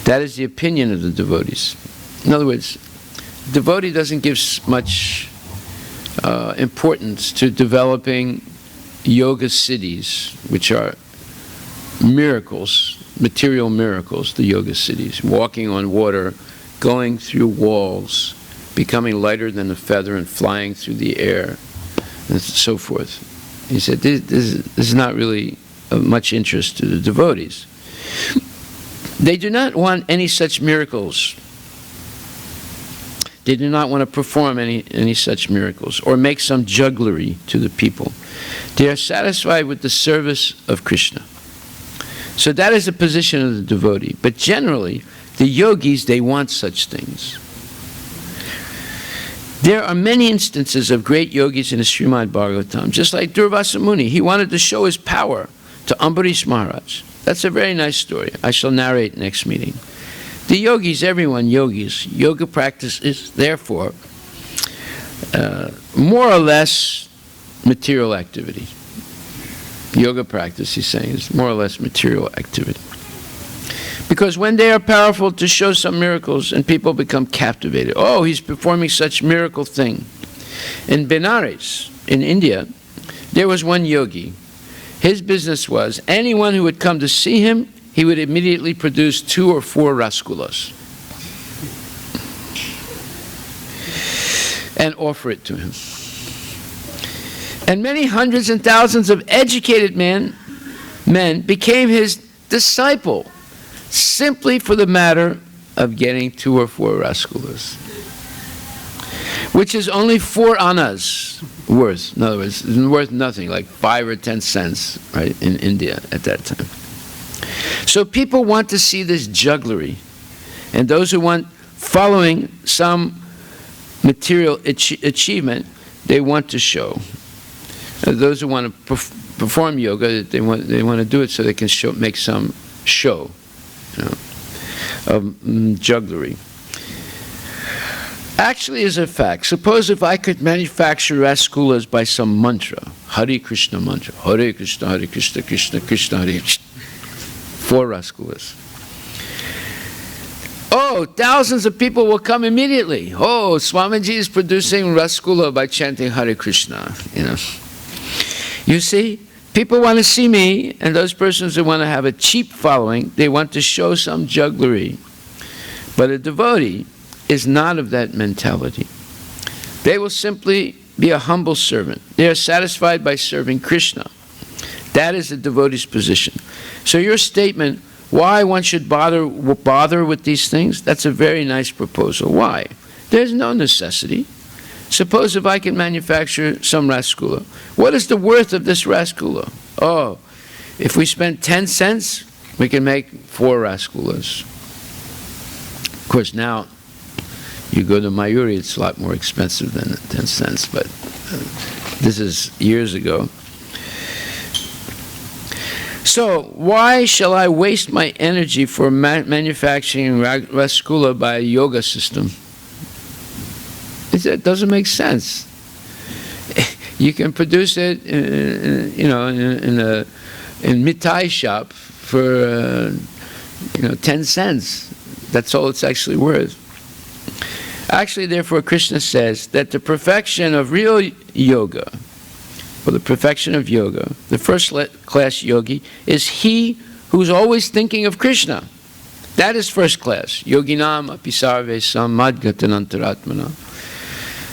That is the opinion of the devotees. In other words, the devotee doesn't give much importance to developing yoga siddhis, which are miracles, material miracles, the yoga siddhis. Walking on water, going through walls, becoming lighter than a feather and flying through the air, and so forth. He said, this is not really of much interest to the devotees. They do not want any such miracles. They do not want to perform any such miracles or make some jugglery to the people. They are satisfied with the service of Krishna. So that is the position of the devotee. But generally, the yogis, they want such things. There are many instances of great yogis in the Srimad Bhagavatam, just like Durvasa Muni. He wanted to show his power to Ambarish Maharaj. That's a very nice story. I shall narrate next meeting. The yogis, everyone yogis, yoga practice is therefore more or less material activity. Yoga practice, he's saying, is more or less material activity. Because when they are powerful to show some miracles and people become captivated. Oh, he's performing such miracle thing. In Benares, in India, there was one yogi. His business was anyone who would come to see him, he would immediately produce 2 or 4 rasgullas and offer it to him. And many hundreds and thousands of educated men became his disciple simply for the matter of getting 2 or 4 rasgullas, which is only 4 annas worth. In other words, it's worth nothing, like 5 or 10 cents, right, in India at that time. So people want to see this jugglery, and those who want following some material achievement, they want to show. Those who want to perform yoga, they want to do it so they can make some show, of jugglery. Actually, as a fact, suppose if I could manufacture rasgullas by some mantra, Hare Krishna mantra, Hare Krishna, Krishna Krishna, Hare Krishna, 4 rasgullas. Oh, thousands of people will come immediately. Oh, Swamiji is producing rasgulla by chanting Hare Krishna, You see, people want to see me, and those persons who want to have a cheap following, they want to show some jugglery. But a devotee is not of that mentality. They will simply be a humble servant. They are satisfied by serving Krishna. That is the devotee's position. So your statement, why one should bother with these things, that's a very nice proposal. Why? There's no necessity. Suppose if I can manufacture some rasgulla. What is the worth of this rasgulla? Oh, if we spend 10 cents, we can make 4 rasgullas. Of course, now you go to Mayuri, it's a lot more expensive than 10 cents, but this is years ago. So, why shall I waste my energy for manufacturing rasgulla by a yoga system? It doesn't make sense. You can produce it, in a mithai shop for 10 cents. That's all it's actually worth. Actually, therefore, Krishna says that the perfection of real yoga, or the perfection of yoga, the first-class yogi, is he who's always thinking of Krishna. That is first class. Yoginam api sarve samadgatanantaratmana.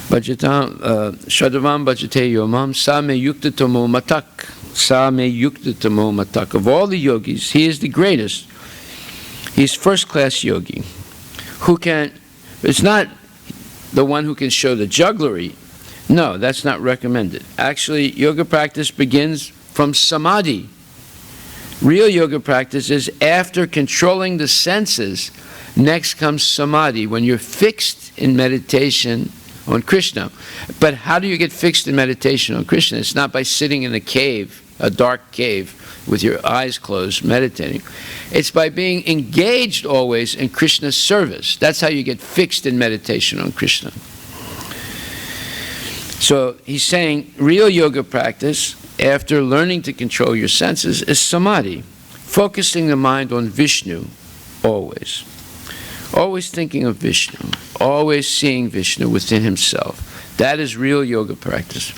Bhajatam Shadavam Bhajate Yomam Sa me yuktatomo matak. Sa me yuktatomo matak. Of all the yogis, he is the greatest. He's first-class yogi. It's not the one who can show the jugglery. No, that's not recommended. Actually, yoga practice begins from samadhi. Real yoga practice is after controlling the senses. Next comes samadhi, when you're fixed in meditation on Krishna. But how do you get fixed in meditation on Krishna? It's not by sitting in a cave, a dark cave, with your eyes closed, meditating. It's by being engaged always in Krishna's service. That's how you get fixed in meditation on Krishna. So he's saying real yoga practice, after learning to control your senses, is samadhi, focusing the mind on Vishnu always. Always thinking of Vishnu, always seeing Vishnu within himself. That is real yoga practice.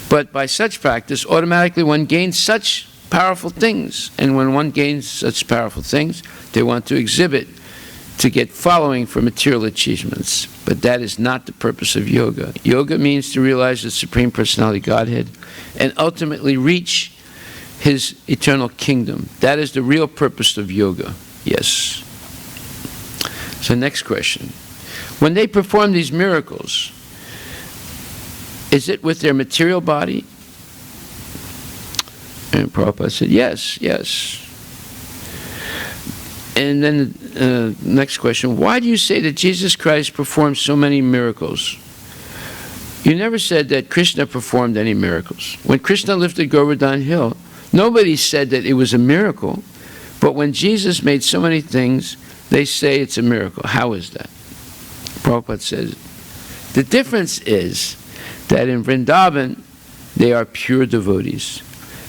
But by such practice, automatically one gains such powerful things. And when one gains such powerful things, they want to exhibit, to get following for material achievements. But that is not the purpose of yoga. Yoga means to realize the Supreme Personality Godhead and ultimately reach his eternal kingdom. That is the real purpose of yoga. Yes. So next question. When they perform these miracles, is it with their material body? And Prabhupada said, yes. And then next question, why do you say that Jesus Christ performed so many miracles? You never said that Krishna performed any miracles. When Krishna lifted Govardhan Hill, nobody said that it was a miracle. But when Jesus made so many things, they say it's a miracle. How is that? Prabhupada says, the difference is that in Vrindavan, they are pure devotees.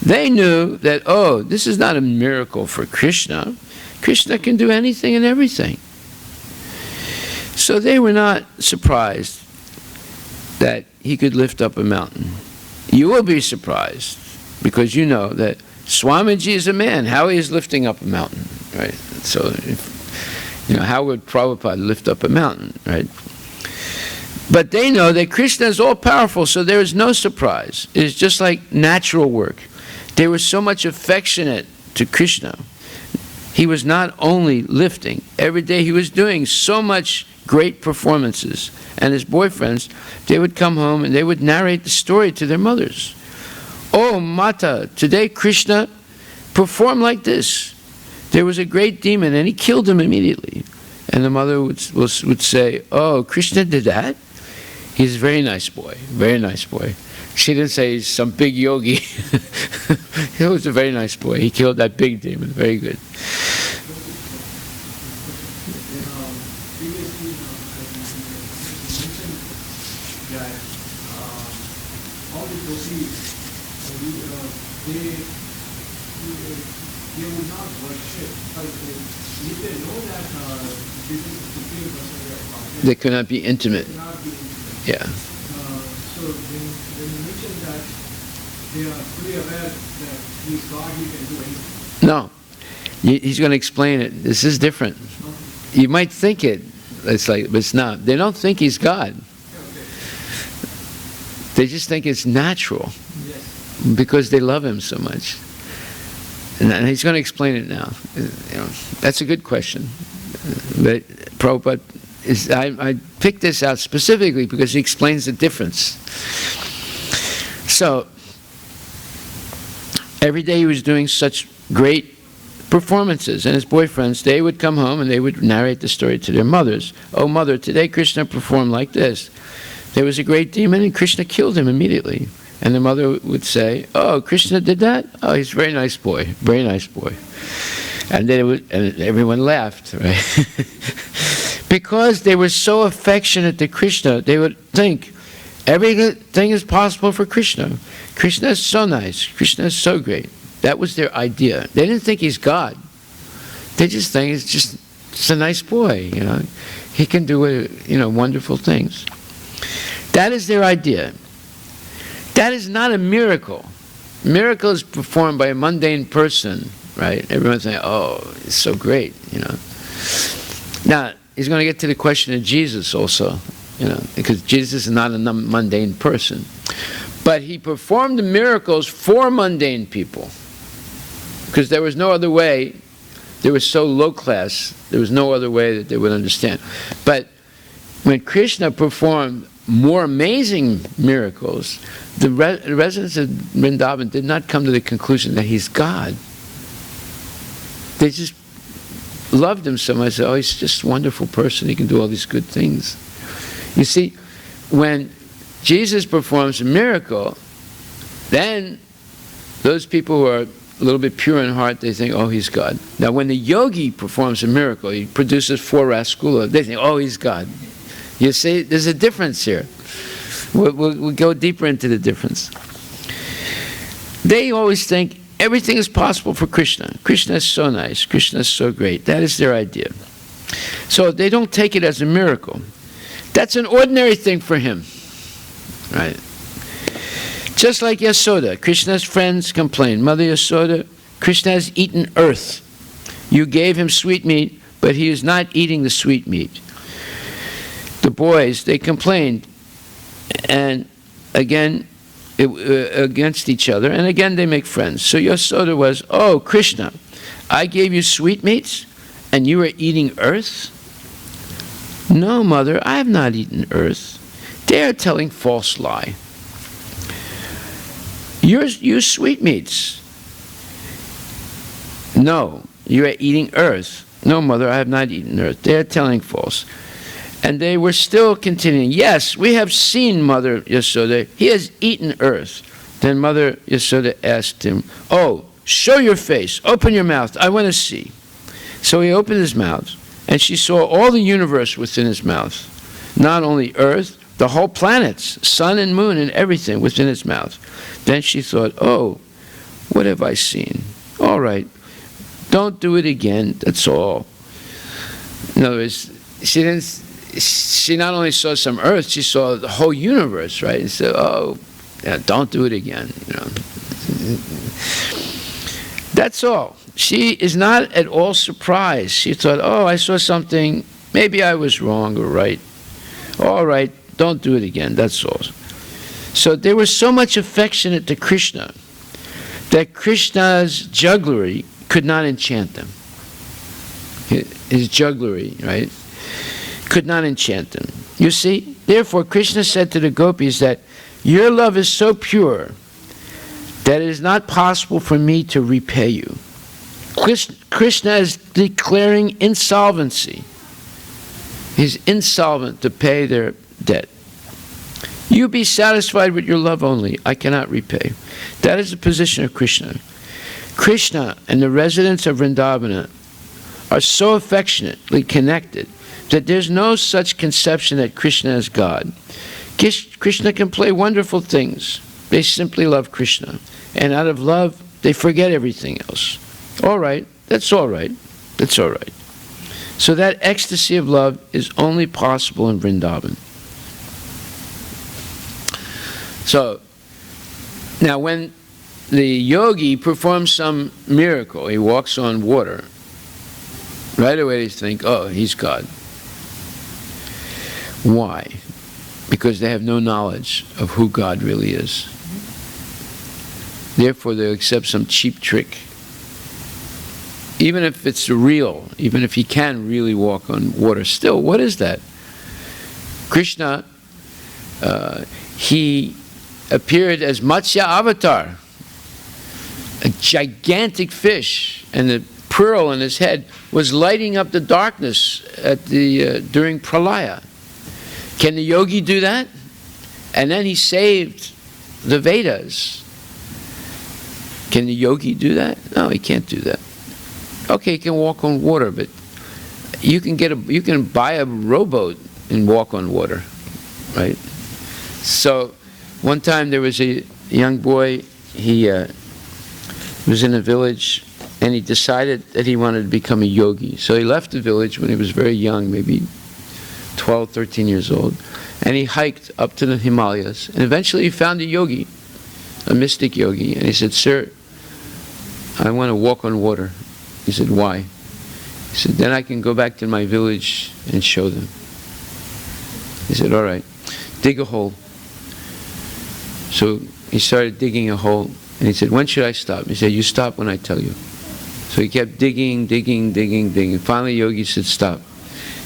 They knew that, oh, this is not a miracle for Krishna. Krishna can do anything and everything. So they were not surprised that he could lift up a mountain. You will be surprised, because you know that Swamiji is a man. How he is lifting up a mountain, right? So, how would Prabhupada lift up a mountain, right? But they know that Krishna is all-powerful, so there is no surprise. It is just like natural work. They were so much affectionate to Krishna. He was not only lifting. Every day he was doing so much great performances. And his boyfriends, they would come home and they would narrate the story to their mothers. Oh, Mata, today Krishna performed like this. There was a great demon and he killed him immediately. And the mother would say, oh, Krishna did that? He's a very nice boy, very nice boy. She didn't say he's some big yogi. He was a very nice boy. He killed that big demon. Very good. They would not worship, but if they know that this is the supreme personality of God, they could not be intimate. Yeah. So when you mention that they are fully aware that he is God, he can do anything. No. He's going to explain it. This is different. You might think it's like, but it's not. They don't think he's God. They just think it's natural. Yes. Because they love him so much. And he's going to explain it now. That's a good question. But Prabhupada I picked this out specifically because he explains the difference. So, every day he was doing such great performances, and his boyfriends, they would come home and they would narrate the story to their mothers. Oh, mother, today Krishna performed like this. There was a great demon and Krishna killed him immediately. And the mother would say, oh, Krishna did that? Oh, he's a very nice boy, very nice boy. And then and everyone laughed, right? Because they were so affectionate to Krishna, they would think everything is possible for Krishna. Krishna is so nice. Krishna is so great. That was their idea. They didn't think he's God. They just think it's a nice boy, you know. He can do, wonderful things. That is their idea. That is not a miracle. Miracle is performed by a mundane person, right? Everyone's saying, oh, it's so great, Now, he's going to get to the question of Jesus also, because Jesus is not a mundane person. But he performed the miracles for mundane people, because there was no other way. They were so low class, there was no other way that they would understand. But when Krishna performed more amazing miracles, the residents of Vrindavan did not come to the conclusion that he's God. They just loved him so much. Oh, he's just a wonderful person. He can do all these good things. You see, when Jesus performs a miracle, then those people who are a little bit pure in heart, they think, oh, he's God. Now, when the yogi performs a miracle, he produces 4 rascula, they think, oh, he's God. You see, there's a difference here. We'll go deeper into the difference. They always think everything is possible for Krishna. Krishna is so nice. Krishna is so great. That is their idea. So they don't take it as a miracle. That's an ordinary thing for him. Right? Just like Yasoda, Krishna's friends complained, Mother Yasoda, Krishna has eaten earth. You gave him sweet meat, but he is not eating the sweet meat. The boys, they complained, and again, against each other, and again they make friends. So Yasoda was, oh, Krishna, I gave you sweetmeats, and you are eating earth? No, mother, I have not eaten earth. They are telling false lie. You sweetmeats. No, you are eating earth. No, mother, I have not eaten earth. They are telling false. And they were still continuing. Yes, we have seen Mother Yasoda. He has eaten earth. Then Mother Yasoda asked him, oh, show your face. Open your mouth. I want to see. So he opened his mouth, and she saw all the universe within his mouth. Not only earth, the whole planets, sun and moon and everything within his mouth. Then she thought, oh, what have I seen? All right. Don't do it again. That's all. In other words, she not only saw some earth, she saw the whole universe, right? And said, oh, yeah, don't do it again. That's all. She is not at all surprised. She thought, oh, I saw something, maybe I was wrong or right. All right, don't do it again, that's all. So they were so much affectionate to Krishna that Krishna's jugglery could not enchant them. His jugglery, right, could not enchant them. You see, therefore Krishna said to the gopis that your love is so pure that it is not possible for me to repay you. Krishna is declaring insolvency. He's insolvent to pay their debt. You be satisfied with your love only. I cannot repay. That is the position of Krishna. Krishna and the residents of Vrindavana are so affectionately connected that there's no such conception that Krishna is God. Krishna can play wonderful things. They simply love Krishna. And out of love, they forget everything else. All right, that's all right. That's all right. So that ecstasy of love is only possible in Vrindavan. So, now when the yogi performs some miracle, he walks on water, right away they think, oh, he's God. Why? Because they have no knowledge of who God really is. Therefore, they'll accept some cheap trick. Even if it's real, even if he can really walk on water, still, what is that? Krishna, he appeared as Matsya Avatar, a gigantic fish, and the pearl in his head was lighting up the darkness at during Pralaya. Can the yogi do that? And then he saved the Vedas. Can the yogi do that? No, he can't do that. Okay, he can walk on water, but you can buy a rowboat and walk on water, right? So one time there was a young boy, he was in a village, and he decided that he wanted to become a yogi. So he left the village when he was very young, maybe 12, 13 years old, and he hiked up to the Himalayas, and eventually he found a yogi, a mystic yogi, and he said, sir, I want to walk on water. He said, why? He said, then I can go back to my village and show them. He said, all right, dig a hole. So he started digging a hole, and he said, when should I stop? He said, you stop when I tell you. So he kept digging, digging, digging, digging. Finally, Yogi said, stop.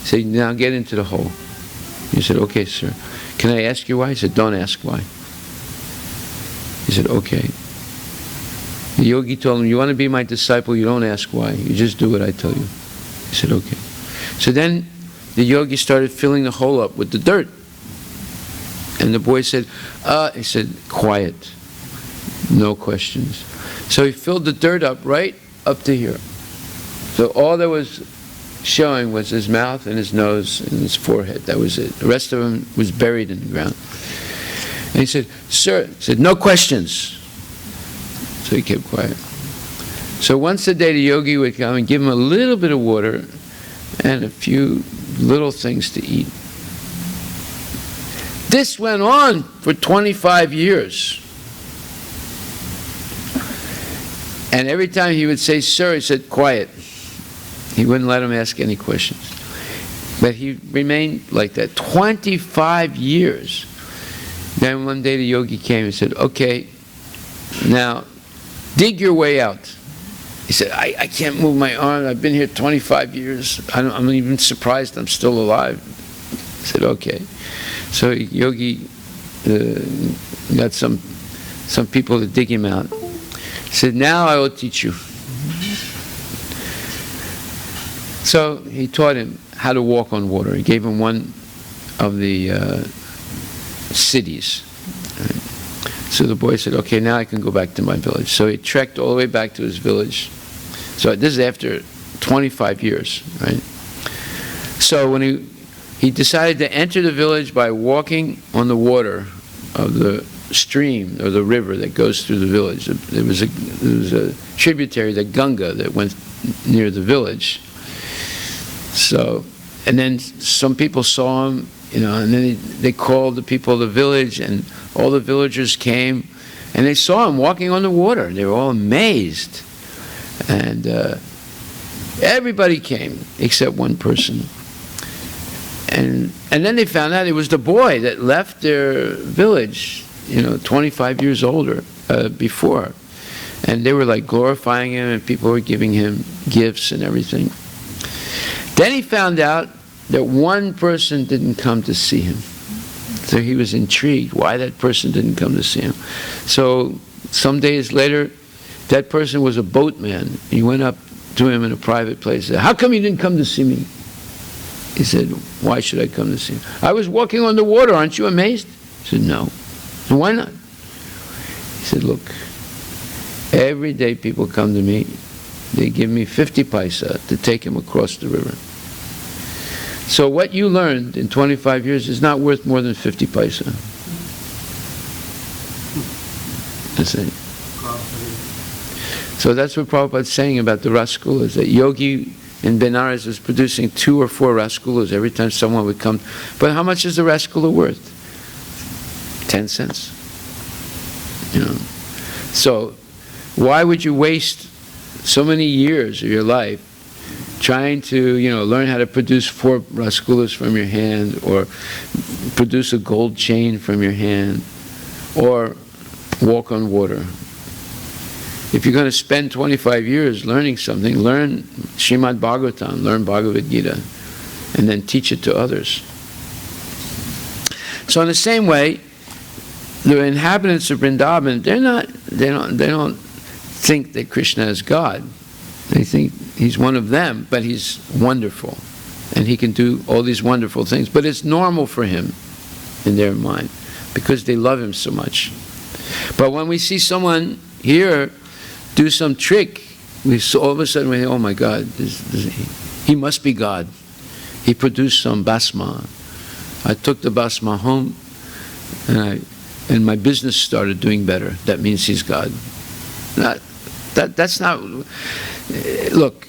He said, now get into the hole. He said, okay, sir. Can I ask you why? He said, don't ask why. He said, okay. The yogi told him, you want to be my disciple, you don't ask why. You just do what I tell you. He said, okay. So then the yogi started filling the hole up with the dirt. And the boy said, he said, quiet. No questions. So he filled the dirt up right up to here. So all that was showing was his mouth and his nose and his forehead. That was it. The rest of him was buried in the ground. And he said, sir, he said, no questions. So he kept quiet. So once a day the yogi would come and give him a little bit of water and a few little things to eat. This went on for 25 years. And every time he would say, sir, he said, quiet. He wouldn't let him ask any questions. But he remained like that 25 years. Then one day the yogi came and said, okay, now dig your way out. He said, I can't move my arm. I've been here 25 years. I'm even surprised I'm still alive. I said, okay. So Yogi got some people to dig him out. He said, now I will teach you. So he taught him how to walk on water. He gave him one of the cities. So the boy said, okay, now I can go back to my village. So he trekked all the way back to his village. So this is after 25 years, right? So when he decided to enter the village by walking on the water of the stream or the river that goes through the village. There was a tributary, the Ganga, that went near the village. So, and then some people saw him, and then they called the people of the village, and all the villagers came, and they saw him walking on the water. They were all amazed. And everybody came except one person. And then they found out it was the boy that left their village, 25 years older before. And they were like glorifying him, and people were giving him gifts and everything. Then he found out that one person didn't come to see him. So he was intrigued why that person didn't come to see him. So some days later, that person was a boatman. He went up to him in a private place and said, "How come you didn't come to see me?" He said, "Why should I come to see you?" "I was walking on the water. Aren't you amazed?" He said, "No." "So why not?" He said, "Look, every day people come to me. They give me 50 paisa to take him across the river. So what you learned in 25 years is not worth more than 50 paisa." That's it. So that's what Prabhupada's saying about the Rasgulas, that Yogi in Benares was producing 2 or 4 Rasgulas every time someone would come. But how much is the Rasgula worth? 10 cents. So why would you waste so many years of your life trying to, learn how to produce 4 Rasgulas from your hand, or produce a gold chain from your hand, or walk on water? If you're going to spend 25 years learning something, learn Srimad Bhagavatam, learn Bhagavad Gita, and then teach it to others. So in the same way, the inhabitants of Vrindavan, they don't think that Krishna is God. They think he's one of them, but he's wonderful, and he can do all these wonderful things. But it's normal for him in their mind because they love him so much. But when we see someone here do some trick, all of a sudden we think, "Oh my God, he must be God. He produced some basma. I took the basma home, and my business started doing better. That means he's God." That's not. Look,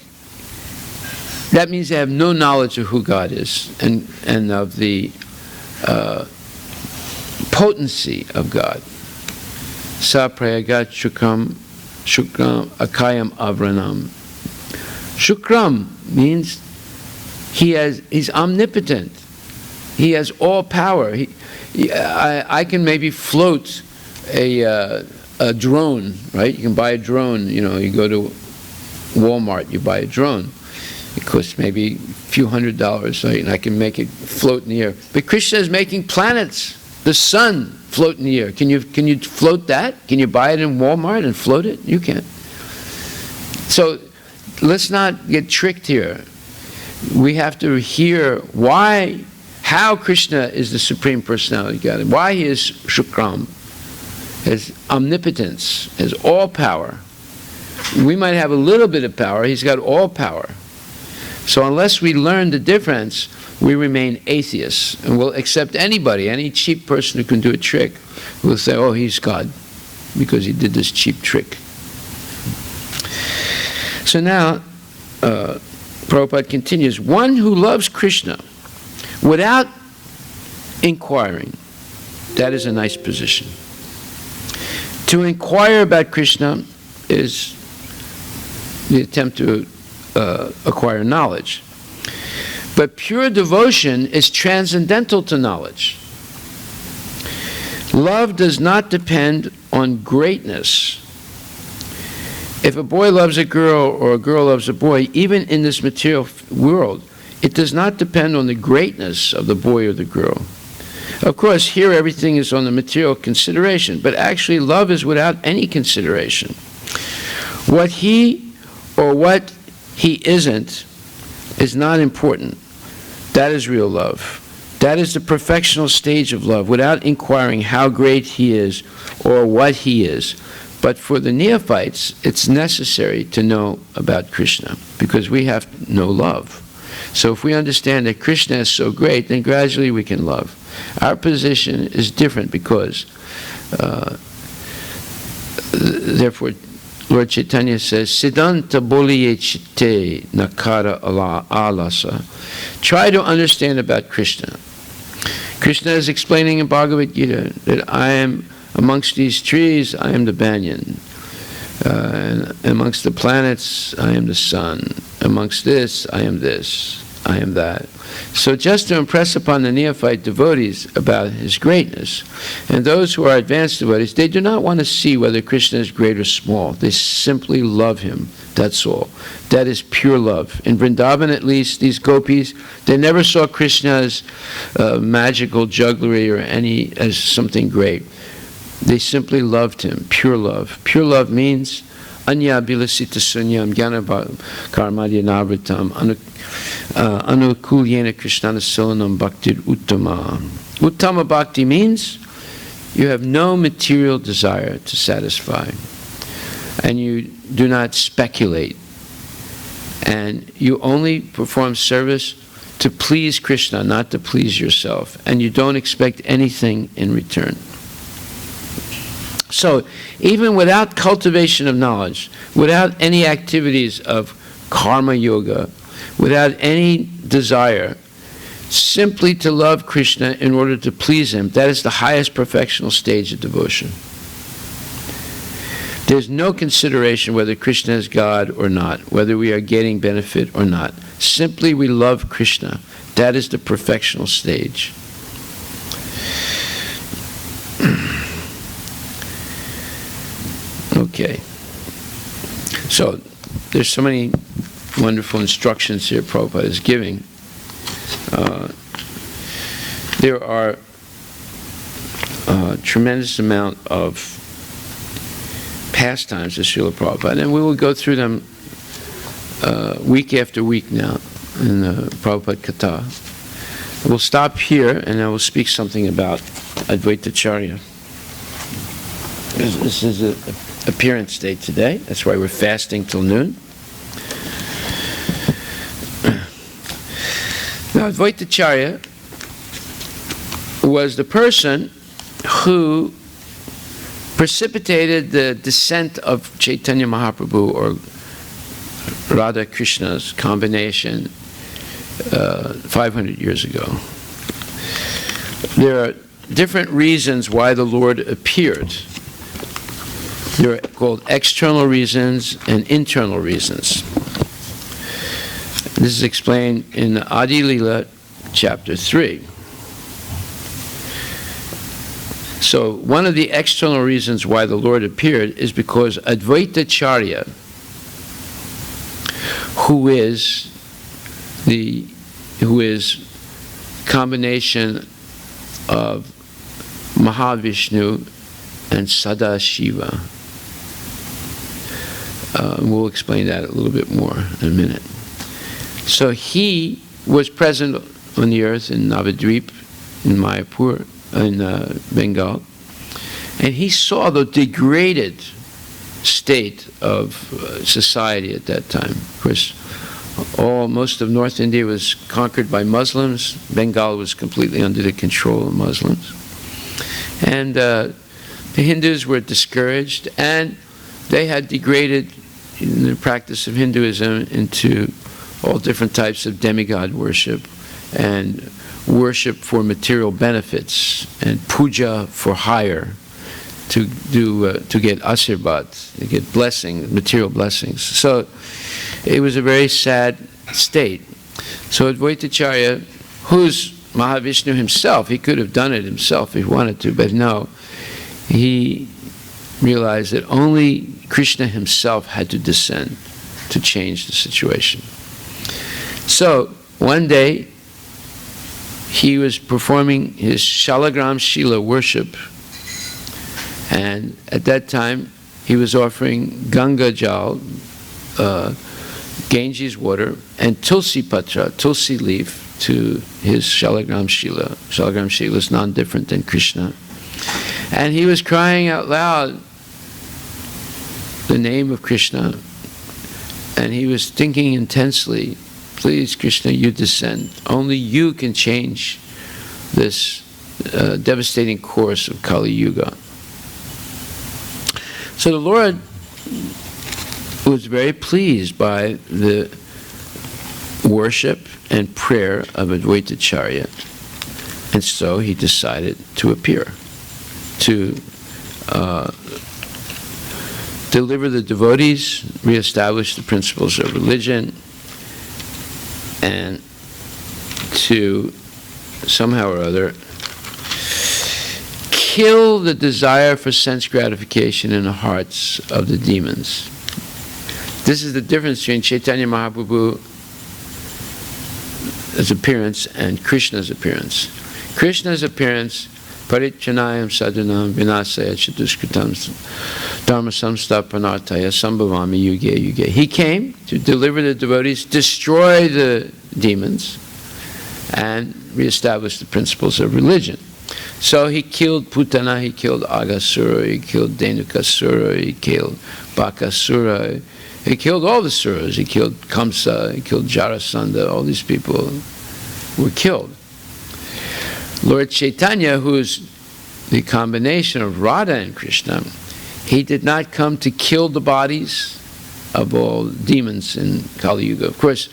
that means they have no knowledge of who God is and of the potency of God. Sa prayagat shukram akayam avranam. Shukram means he's omnipotent. He has all power. I can maybe float a drone, right? You can buy a drone. You go to Walmart, you buy a drone. It costs maybe a few $100s, right? And I can make it float in the air. But Krishna is making planets, the sun, float in the air. Can you float that? Can you buy it in Walmart and float it? You can't. So let's not get tricked here. We have to hear how Krishna is the Supreme Personality of God, why he is Shukram, has omnipotence, has all power. We might have a little bit of power, he's got all power. So unless we learn the difference, we remain atheists, and we'll accept anybody, any cheap person who can do a trick. We'll say, "Oh, he's God, because he did this cheap trick." So now, Prabhupada continues, one who loves Krishna without inquiring, that is a nice position. To inquire about Krishna is the attempt to acquire knowledge. But pure devotion is transcendental to knowledge. Love does not depend on greatness. If a boy loves a girl or a girl loves a boy, even in this material world, it does not depend on the greatness of the boy or the girl. Of course, here everything is on the material consideration, but actually love is without any consideration. What he or what he isn't is not important. That is real love. That is the perfectional stage of love, without inquiring how great he is or what he is. But for the neophytes, it's necessary to know about Krishna, because we have to know love. So if we understand that Krishna is so great, then gradually we can love. Our position is different because, therefore, Lord Chaitanya says, Siddhanta boliye chitte nakara alasa. Try to understand about Krishna. Krishna is explaining in Bhagavad Gita that I am amongst these trees, I am the banyan. And amongst the planets, I am the sun. Amongst this, I am that. So just to impress upon the neophyte devotees about his greatness, and those who are advanced devotees, they do not want to see whether Krishna is great or small. They simply love him. That's all. That is pure love. In Vrindavan, at least, these gopis, they never saw Krishna as magical jugglery or as something great. They simply loved him. Pure love. Pure love means anya bilasita sunyam jnana karmadya navritam anukulyena krishnana silanam bhaktir uttama. Uttama bhakti means you have no material desire to satisfy, and you do not speculate, and you only perform service to please Krishna, not to please yourself, and you don't expect anything in return. So, even without cultivation of knowledge, without any activities of karma yoga, without any desire, simply to love Krishna in order to please him, that is the highest perfectional stage of devotion. There's no consideration whether Krishna is God or not, whether we are getting benefit or not. Simply we love Krishna. That is the perfectional stage. Okay. So, there's so many wonderful instructions here Prabhupada is giving. There are a tremendous amount of pastimes of Srila Prabhupada, and we will go through them week after week now in the Prabhupada Katha. We'll stop here, and I will speak something about Advaita Charya. This is an appearance day today. That's why we're fasting till noon. Now, Advaita Charya was the person who precipitated the descent of Chaitanya Mahaprabhu or Radha Krishna's combination 500 years ago. There are different reasons why the Lord appeared. They're called external reasons and internal reasons. This is explained in Adi Lila, chapter 3. So, one of the external reasons why the Lord appeared is because Advaita Charya, who is combination of Mahavishnu and Sadashiva. We'll explain that a little bit more in a minute. So he was present on the earth in Navadvip, in Mayapur, in Bengal, and he saw the degraded state of society at that time. Of course, most of North India was conquered by Muslims. Bengal was completely under the control of Muslims. And the Hindus were discouraged, and they had degraded in the practice of Hinduism into all different types of demigod worship and worship for material benefits and puja for hire to get asirbad, to get blessing, material blessings. So it was a very sad state. So Advaita Charya, who's Mahavishnu himself, he could have done it himself if he wanted to, but no, he realized that only Krishna himself had to descend to change the situation. So one day he was performing his Shalagram Shila worship, and at that time he was offering Ganga Jal, Ganges water, and Tulsi Patra, Tulsi leaf, to his Shalagram Shila. Shalagram Shila is non-different than Krishna. And he was crying out loud the name of Krishna, and he was thinking intensely, please Krishna, you descend. Only you can change this devastating course of Kali Yuga. So the Lord was very pleased by the worship and prayer of Advaitacharya, and so he decided to appear, to deliver the devotees, reestablish the principles of religion, and to somehow or other kill the desire for sense gratification in the hearts of the demons. This is the difference between Chaitanya Mahaprabhu's appearance and Krishna's appearance. Krishna's appearance, Parichanayam sadhunam vinasaya chadushkritam dharma samstapanartaya sambhavami yuge yuge. He came to deliver the devotees, destroy the demons, and reestablish the principles of religion. So he killed Putana, he killed Agasura, he killed Dhenukasura, he killed Bakasura, he killed all the suras, he killed Kamsa, he killed Jarasandha, all these people were killed. Lord Chaitanya, who is the combination of Radha and Krishna, he did not come to kill the bodies of all demons in Kali Yuga. Of course,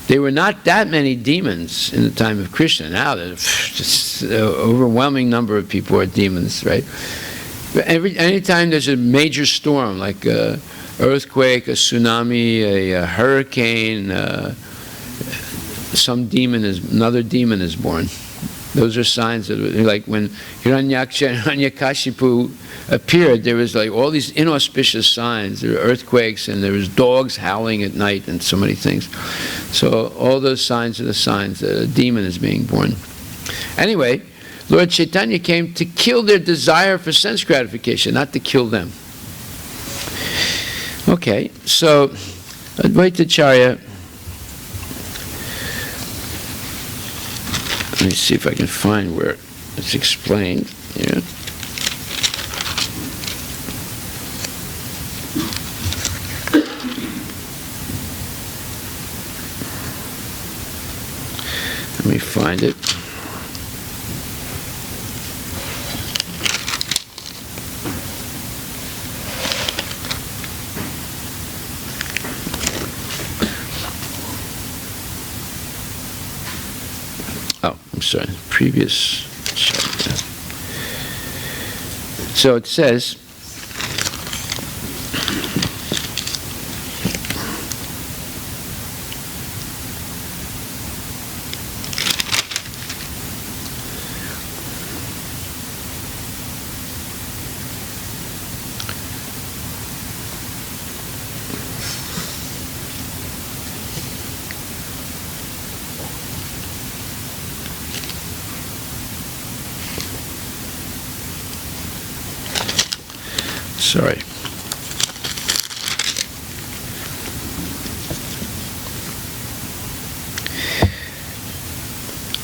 there were not that many demons in the time of Krishna. Now, there's an overwhelming number of people are demons, right? Anytime there's a major storm, like an earthquake, a tsunami, a hurricane, another demon is born. Those are signs of, like when Hiranyaksha and Hiranyakashipu appeared, there was like all these inauspicious signs. There were earthquakes, and there was dogs howling at night, and so many things. So all those signs are the signs that a demon is being born. Anyway, Lord Chaitanya came to kill their desire for sense gratification, not to kill them. Okay, so Advaitacharya, let me see if I can find where it's explained here. Let me find it. Oh, I'm sorry, previous chapter. So it says, sorry.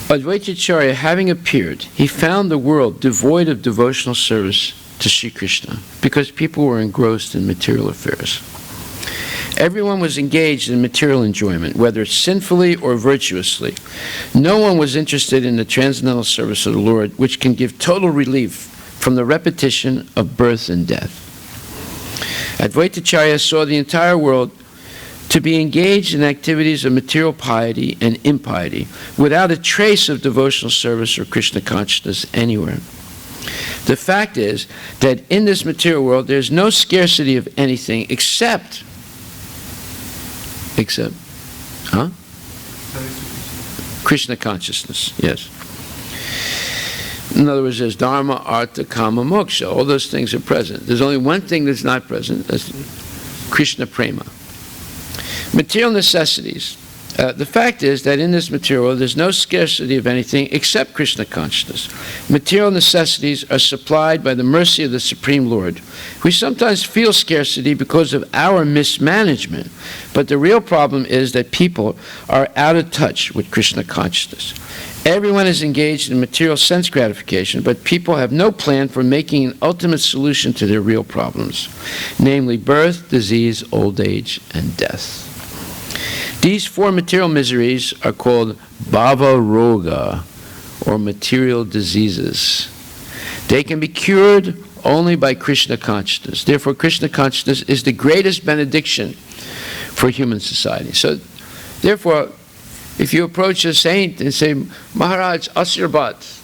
Advaitacharya, having appeared, he found the world devoid of devotional service to Sri Krishna because people were engrossed in material affairs. Everyone was engaged in material enjoyment, whether sinfully or virtuously. No one was interested in the transcendental service of the Lord, which can give total relief from the repetition of birth and death. Advaitacharya saw the entire world to be engaged in activities of material piety and impiety, without a trace of devotional service or Krishna consciousness anywhere. The fact is that in this material world, there's no scarcity of anything except, Krishna consciousness, yes. In other words, there's dharma, artha, kama, moksha. All those things are present. There's only one thing that's not present. That's Krishna prema. Material necessities. The fact is that in this material world, there's no scarcity of anything except Krishna consciousness. Material necessities are supplied by the mercy of the Supreme Lord. We sometimes feel scarcity because of our mismanagement, but the real problem is that people are out of touch with Krishna consciousness. Everyone is engaged in material sense gratification, but people have no plan for making an ultimate solution to their real problems, namely birth, disease, old age, and death. These four material miseries are called bhava roga, or material diseases. They can be cured only by Krishna consciousness. Therefore, Krishna consciousness is the greatest benediction for human society. So, therefore, if you approach a saint and say, Maharaj, Asirbat,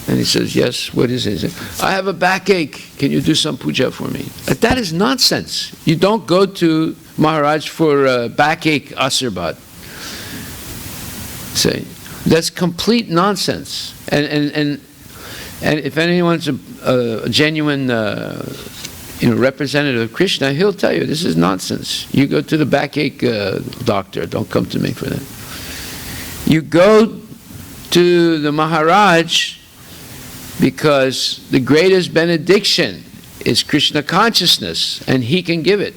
and he says, yes, what is it? He says, I have a backache. Can you do some puja for me? That is nonsense. You don't go to Maharaj for backache Asirbat. Say, that's complete nonsense. And if anyone's a genuine representative of Krishna, he'll tell you this is nonsense. You go to the backache doctor. Don't come to me for that. You go to the Maharaj because the greatest benediction is Krishna consciousness, and he can give it.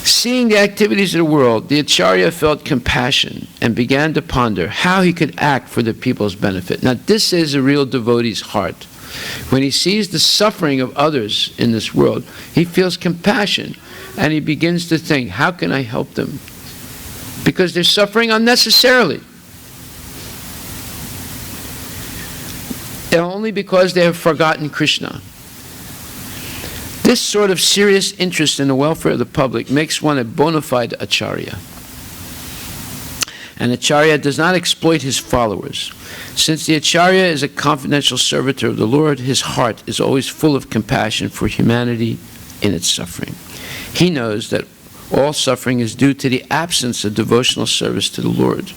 Seeing the activities of the world, the Acharya felt compassion and began to ponder how he could act for the people's benefit. Now, this is a real devotee's heart. When he sees the suffering of others in this world, he feels compassion, and he begins to think, how can I help them? Because they're suffering unnecessarily. Only because they have forgotten Krishna. This sort of serious interest in the welfare of the public makes one a bona fide Acharya. An Acharya does not exploit his followers. Since the Acharya is a confidential servitor of the Lord, his heart is always full of compassion for humanity in its suffering. He knows that all suffering is due to the absence of devotional service to the Lord.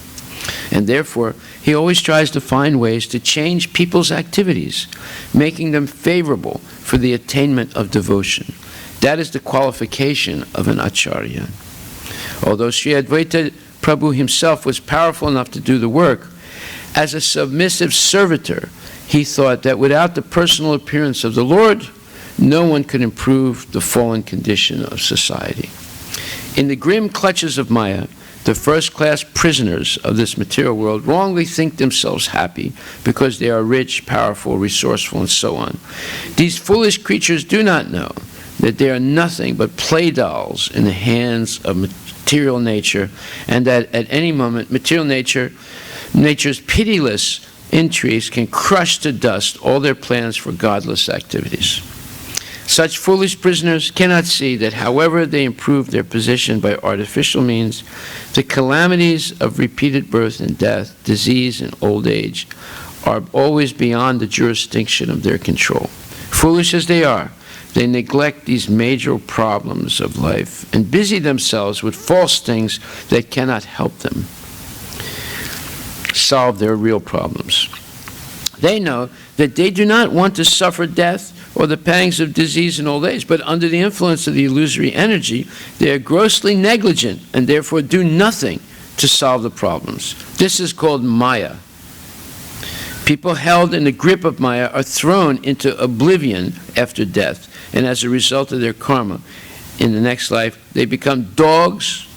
And therefore, he always tries to find ways to change people's activities, making them favorable for the attainment of devotion. That is the qualification of an Acharya. Although Sri Advaita Prabhu himself was powerful enough to do the work, as a submissive servitor, he thought that without the personal appearance of the Lord, no one could improve the fallen condition of society. In the grim clutches of Maya, the first-class prisoners of this material world wrongly think themselves happy because they are rich, powerful, resourceful, and so on. These foolish creatures do not know that they are nothing but play dolls in the hands of material nature, and that at any moment material nature's pitiless intrigues can crush to dust all their plans for godless activities. Such foolish prisoners cannot see that however they improve their position by artificial means, the calamities of repeated birth and death, disease and old age are always beyond the jurisdiction of their control. Foolish as they are, they neglect these major problems of life and busy themselves with false things that cannot help them solve their real problems. They know that they do not want to suffer death or the pangs of disease and old age, but under the influence of the illusory energy, they are grossly negligent and therefore do nothing to solve the problems. This is called Maya. People held in the grip of Maya are thrown into oblivion after death, and as a result of their karma, in the next life, they become dogs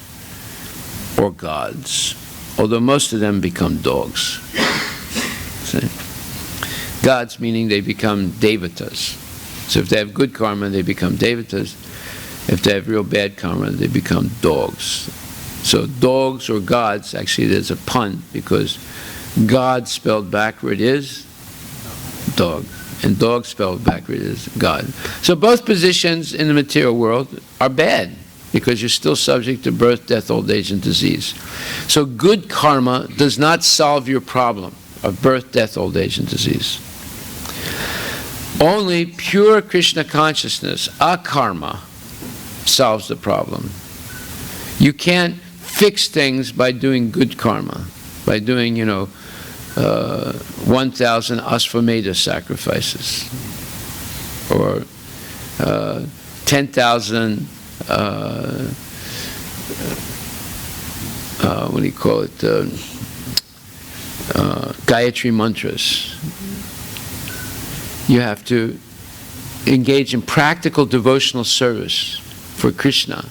or gods, although most of them become dogs. See? Gods meaning they become devatas. So if they have good karma, they become devatas. If they have real bad karma, they become dogs. So dogs or gods, actually there's a pun, because God spelled backward is dog, and dog spelled backward is God. So both positions in the material world are bad, because you're still subject to birth, death, old age, and disease. So good karma does not solve your problem of birth, death, old age, and disease. Only pure Krishna consciousness, akarma, solves the problem. You can't fix things by doing good karma, by doing, 1,000 Asvamedha sacrifices, or 10,000, what do you call it, Gayatri mantras. You have to engage in practical devotional service for Krishna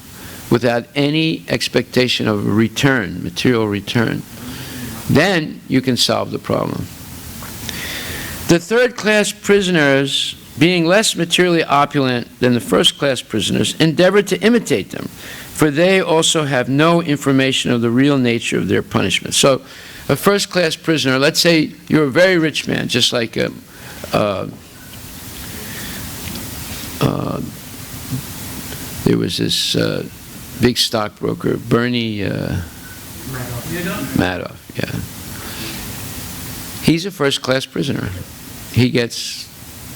without any expectation of a return, material return. Then you can solve the problem. The third-class prisoners, being less materially opulent than the first-class prisoners, endeavor to imitate them, for they also have no information of the real nature of their punishment. So a first-class prisoner, let's say you're a very rich man, just like There was this big stockbroker, Bernie Madoff. Yeah. He's a first-class prisoner. He gets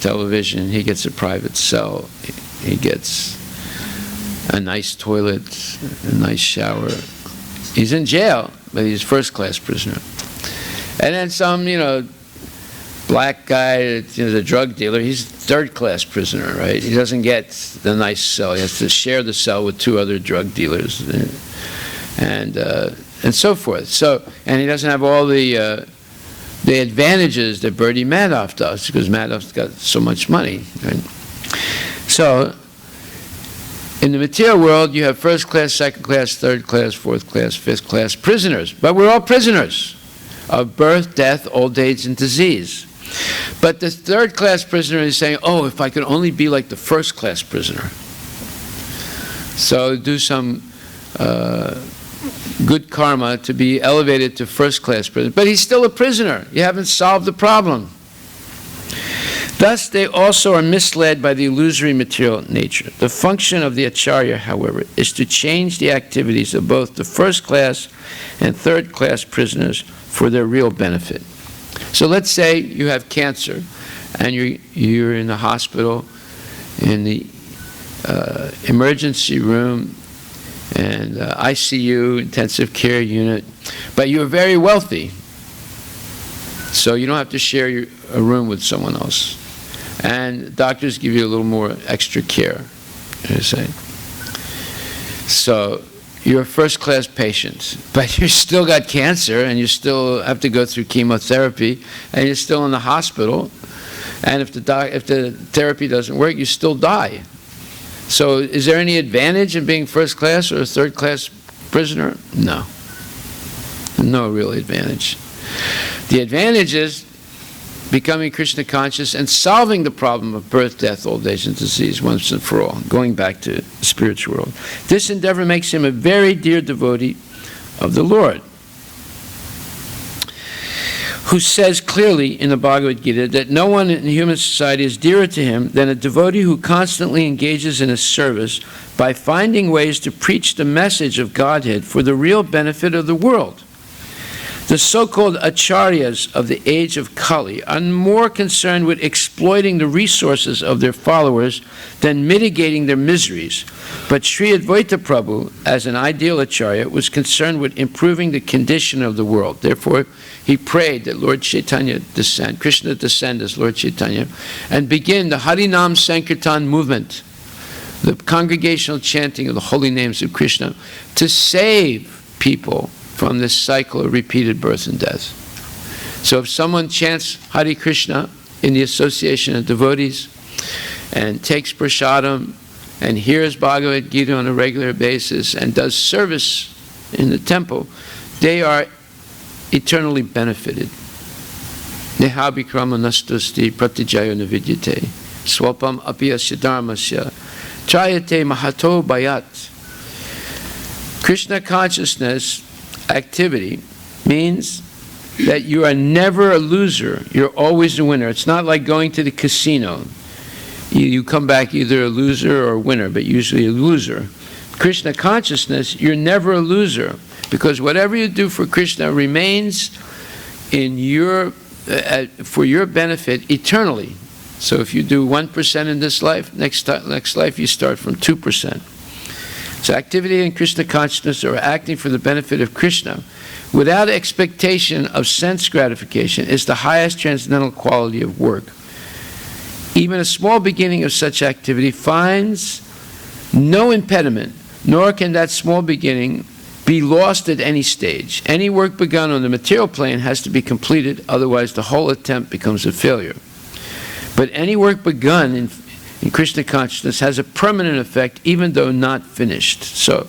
television, he gets a private cell, he gets a nice toilet, a nice shower. He's in jail, but he's a first-class prisoner. And then some, black guy, the drug dealer, he's a third-class prisoner, right? He doesn't get the nice cell. He has to share the cell with 2 other drug dealers, and so forth. And he doesn't have all the advantages that Bernie Madoff does, because Madoff's got so much money, right? So, in the material world, you have first class, second class, third class, fourth class, fifth class prisoners. But we're all prisoners of birth, death, old age, and disease. But the third class prisoner is saying, oh, if I could only be like the first class prisoner. So do some good karma to be elevated to first class prisoner. But he's still a prisoner. You haven't solved the problem. Thus, they also are misled by the illusory material nature. The function of the acharya, however, is to change the activities of both the first class and third class prisoners for their real benefit. So let's say you have cancer and you're in the hospital, in the emergency room, and ICU, intensive care unit, but you're very wealthy, so you don't have to share a room with someone else. And doctors give you a little more extra care, you say. So you're a first-class patient, but you still got cancer, and you still have to go through chemotherapy, and you're still in the hospital, and if the therapy doesn't work, you still die. So is there any advantage in being first class or a third class prisoner? No. No real advantage. The advantage is becoming Krishna conscious and solving the problem of birth, death, old age, and disease once and for all, going back to the spiritual world. This endeavor makes him a very dear devotee of the Lord, who says clearly in the Bhagavad Gita that no one in human society is dearer to him than a devotee who constantly engages in his service by finding ways to preach the message of Godhead for the real benefit of the world. The so-called acharyas of the age of Kali are more concerned with exploiting the resources of their followers than mitigating their miseries. But Sri Advaita Prabhu, as an ideal acharya, was concerned with improving the condition of the world. Therefore, he prayed that Lord Chaitanya descend, Krishna descend as Lord Chaitanya, and begin the Harinam Sankirtan movement, the congregational chanting of the holy names of Krishna, to save people from this cycle of repeated birth and death. So if someone chants Hare Krishna in the association of devotees and takes prasadam and hears Bhagavad Gita on a regular basis and does service in the temple, they are eternally benefited. Neha bikrama nastusti pratijayo navidyate swapam apiyasya dharmasya trayate mahato bayat. Krishna consciousness activity means that you are never a loser, you're always a winner. It's not like going to the casino. You come back either a loser or a winner, but usually a loser. Krishna consciousness, you're never a loser, because whatever you do for Krishna remains in your for your benefit eternally. So if you do 1% in this life, next life you start from 2%. So activity in Krishna consciousness, or acting for the benefit of Krishna without expectation of sense gratification, is the highest transcendental quality of work. Even a small beginning of such activity finds no impediment, nor can that small beginning be lost at any stage. Any work begun on the material plane has to be completed, otherwise the whole attempt becomes a failure. But any work begun in Krishna consciousness has a permanent effect, even though not finished. So,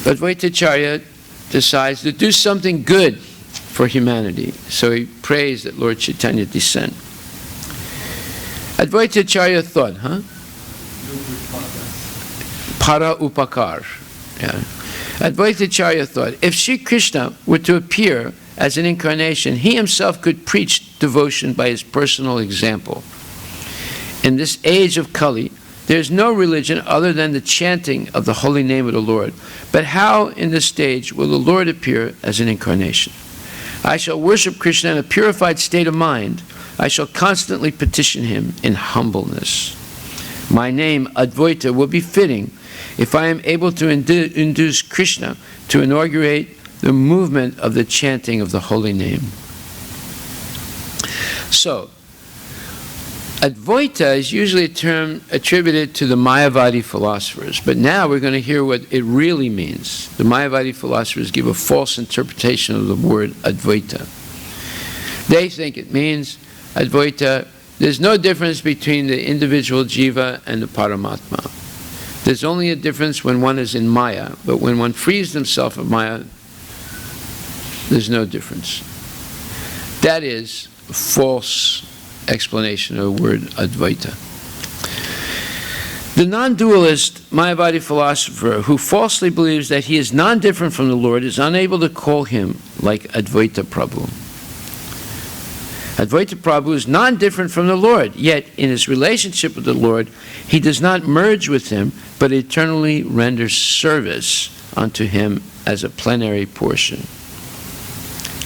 Advaitacharya decides to do something good for humanity. So he prays that Lord Chaitanya descend. Advaitacharya thought, Para upakar. Yeah. Advaitacharya thought, if Sri Krishna were to appear as an incarnation, he himself could preach devotion by his personal example. In this age of Kali, There is no religion other than the chanting of the holy name of the Lord. But how in this stage will the Lord appear as an incarnation? I shall worship Krishna in a purified state of mind. I shall constantly petition him in humbleness. My name, Advaita, will be fitting if I am able to induce Krishna to inaugurate the movement of the chanting of the holy name. So, Advaita is usually a term attributed to the Mayavadi philosophers, but now we're going to hear what it really means. The Mayavadi philosophers give a false interpretation of the word Advaita. They think it means Advaita, there's no difference between the individual jiva and the Paramatma. There's only a difference when one is in Maya, but when one frees himself of Maya, there's no difference. That is a false explanation of the word Advaita. The non-dualist Mayavadi philosopher who falsely believes that he is non-different from the Lord is unable to call him like Advaita Prabhu. Advaita Prabhu is non-different from the Lord, yet in his relationship with the Lord, he does not merge with him, but eternally renders service unto him as a plenary portion.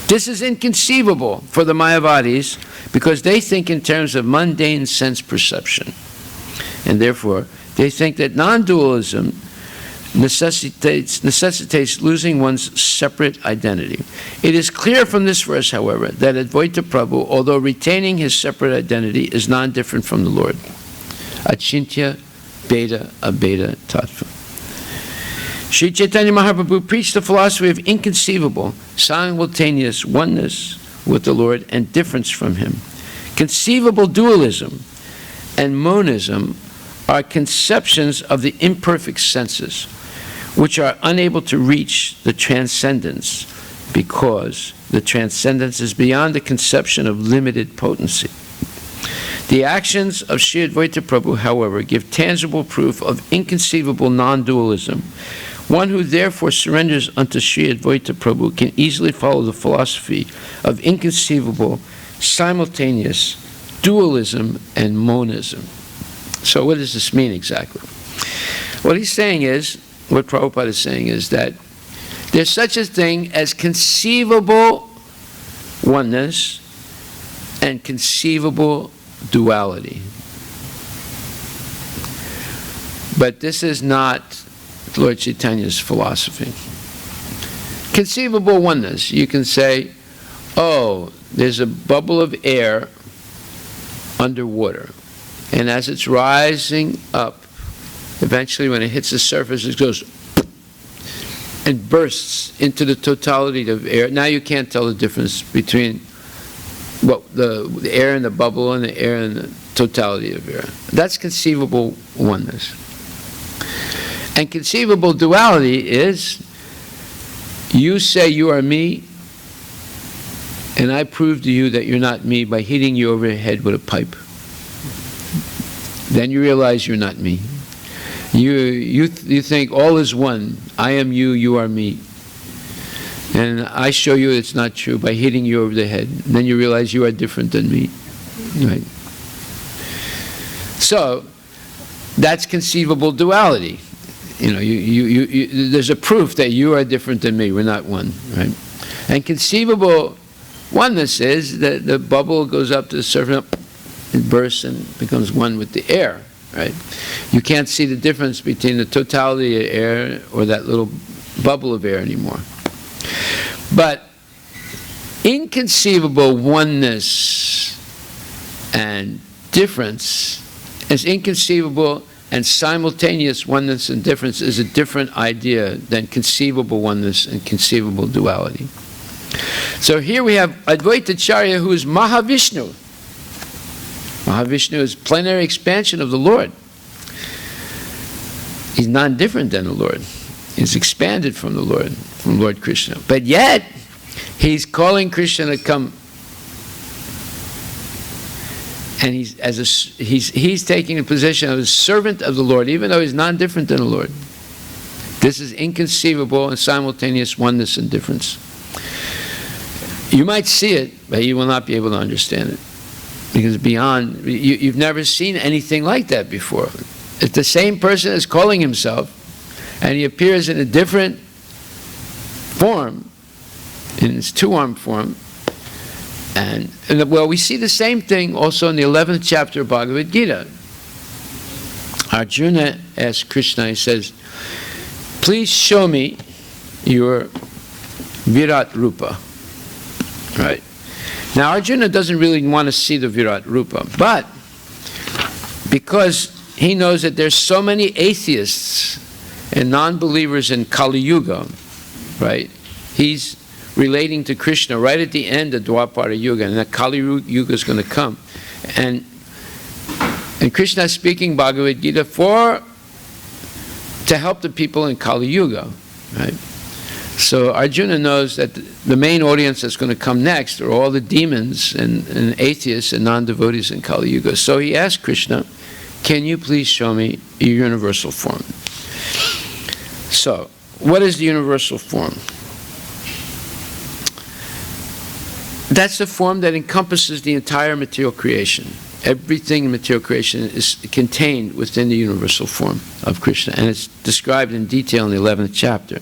This is inconceivable for the Mayavadis because they think in terms of mundane sense perception. And therefore, they think that non-dualism necessitates losing one's separate identity. It is clear from this verse, however, that Advaita Prabhu, although retaining his separate identity, is non-different from the Lord. Achintya Beda Abeda Tattva. Sri Chaitanya Mahaprabhu preached the philosophy of inconceivable, simultaneous oneness with the Lord and difference from him. Conceivable dualism and monism are conceptions of the imperfect senses, which are unable to reach the transcendence because the transcendence is beyond the conception of limited potency. The actions of Sri Advaita Prabhu, however, give tangible proof of inconceivable non-dualism. One who therefore surrenders unto Sri Advaita Prabhu can easily follow the philosophy of inconceivable, simultaneous dualism and monism. So what does this mean exactly? What he's saying is, what Prabhupada is saying is that there's such a thing as conceivable oneness and conceivable duality. But this is not Lord Chaitanya's philosophy. Conceivable oneness, you can say, oh, there's a bubble of air underwater, and as it's rising up, eventually when it hits the surface, it goes and bursts into the totality of air. Now you can't tell the difference between the air in the bubble and the air in the totality of air. That's conceivable oneness. And conceivable duality is, you say you are me, and I prove to you that you're not me by hitting you over the head with a pipe. Then you realize you're not me. You think all is one. I am you, you are me. And I show you it's not true by hitting you over the head. And then you realize you are different than me. Right? So, that's conceivable duality. You know, there's a proof that you are different than me. We're not one, right? And conceivable oneness is that the bubble goes up to the surface, it bursts and becomes one with the air, right? You can't see the difference between the totality of air or that little bubble of air anymore. But inconceivable oneness and difference is inconceivable, and simultaneous oneness and difference is a different idea than conceivable oneness and conceivable duality. So here we have Advaita Acharya, who is Mahavishnu. Mahavishnu is plenary expansion of the Lord. He's non-different than the Lord. He's expanded from the Lord, from Lord Krishna. But yet, he's calling Krishna to come. And he's taking the position of a servant of the Lord, even though he's non-different than the Lord. This is inconceivable and simultaneous oneness and difference. You might see it, but you will not be able to understand it. Because beyond, you've never seen anything like that before. It's the same person as calling himself, and he appears in a different form, in his two-armed form. And well, we see the same thing also in the 11th chapter of Bhagavad Gita. Arjuna asks Krishna, he says, please show me your Virat Rupa. Right. Now Arjuna doesn't really want to see the Virat Rupa, but because he knows that there's so many atheists and non-believers in Kali Yuga, right? He's relating to Krishna right at the end of Dwapara Yuga, and that Kali Yuga is going to come. And Krishna is speaking Bhagavad Gita to help the people in Kali Yuga, right? So Arjuna knows that the main audience that's going to come next are all the demons and atheists and non-devotees in Kali Yuga. So he asked Krishna, can you please show me your universal form? So, what is the universal form? That's the form that encompasses the entire material creation. Everything in material creation is contained within the universal form of Krishna, and it's described in detail in the 11th chapter.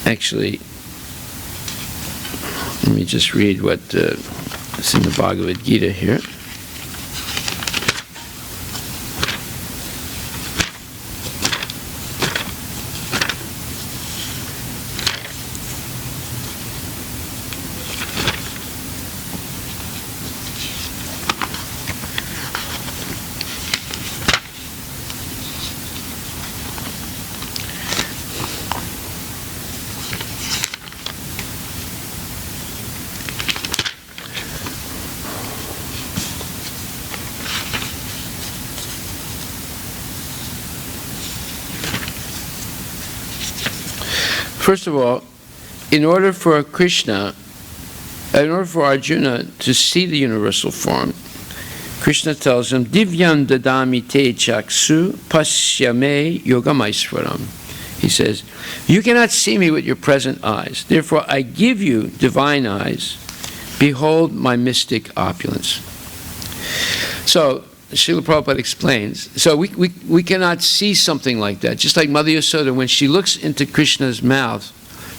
Actually, let me just read what is in the Bhagavad Gita here. First of all, in order for Arjuna to see the universal form, Krishna tells him, Divyam dadami te chaksu pasyame yogamaisvaram. He says, you cannot see me with your present eyes. Therefore, I give you divine eyes. Behold my mystic opulence. So, Srila Prabhupada explains, so we cannot see something like that. Just like Mother Yasoda, when she looks into Krishna's mouth,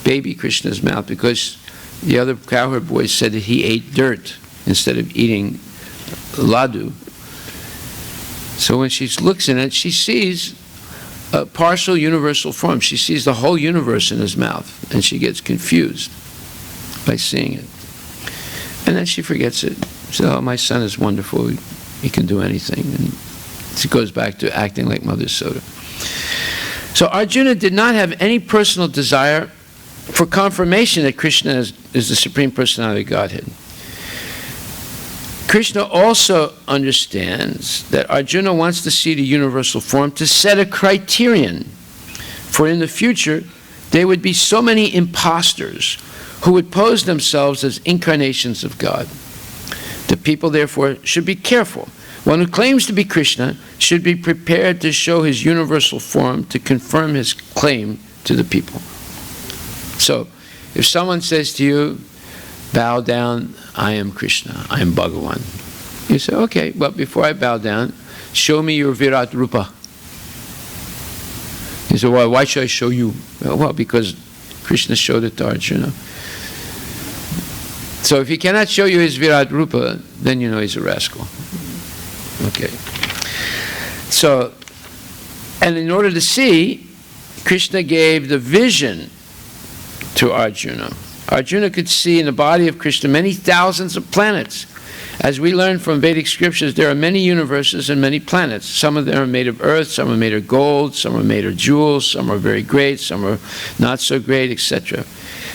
baby Krishna's mouth, because the other cowherd boys said that he ate dirt instead of eating laddu. So when she looks in it, she sees a partial universal form. She sees the whole universe in his mouth, and she gets confused by seeing it. And then she forgets it. She says, oh, my son is wonderful. He can do anything. And she goes back to acting like Mother Yasoda. So Arjuna did not have any personal desire for confirmation that Krishna is the Supreme Personality of Godhead. Krishna also understands that Arjuna wants to see the universal form to set a criterion, for in the future there would be so many impostors who would pose themselves as incarnations of God. The people, therefore, should be careful. One who claims to be Krishna should be prepared to show his universal form to confirm his claim to the people. So, if someone says to you, bow down, I am Krishna, I am Bhagavan. You say, okay, but before I bow down, show me your Virat Rupa. You say, well, why should I show you? Well, because Krishna showed it to Arjuna. So if he cannot show you his Virat Rupa, then you know he's a rascal. Okay. So, and in order to see, Krishna gave the vision to Arjuna. Arjuna could see in the body of Krishna many thousands of planets. As we learn from Vedic scriptures, there are many universes and many planets. Some of them are made of earth, some are made of gold, some are made of jewels, some are very great, some are not so great, etc.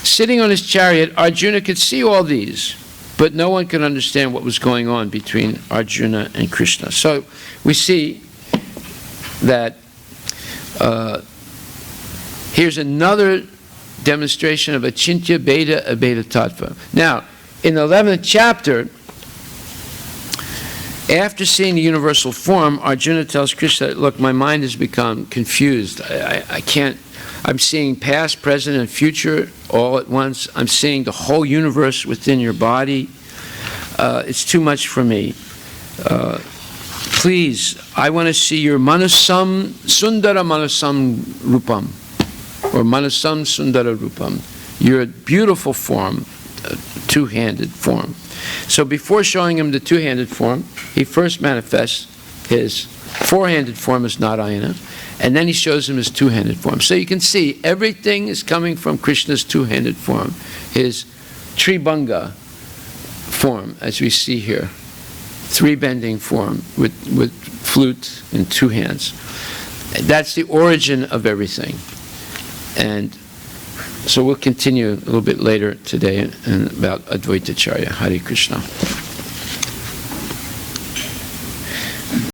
Sitting on his chariot, Arjuna could see all these, but no one could understand what was going on between Arjuna and Krishna. So we see that here's another demonstration of Achintya Bheda Abheda Tattva. Now, in the 11th chapter, after seeing the universal form, Arjuna tells Krishna, look, my mind has become confused. I can't, I'm seeing past, present, and future all at once. I'm seeing the whole universe within your body. It's too much for me. please, I want to see your Manasam, Sundara Manasam Rupam, or Manasam Sundara Rupam, your beautiful form, two-handed form. So before showing him the two-handed form, he first manifests his four-handed form as Narayana, and then he shows him his two-handed form. So you can see everything is coming from Krishna's two-handed form, his Tribhanga form, as we see here, three-bending form with flute in two hands. That's the origin of everything. And so we'll continue a little bit later today about Advaitacharya. Hare Krishna.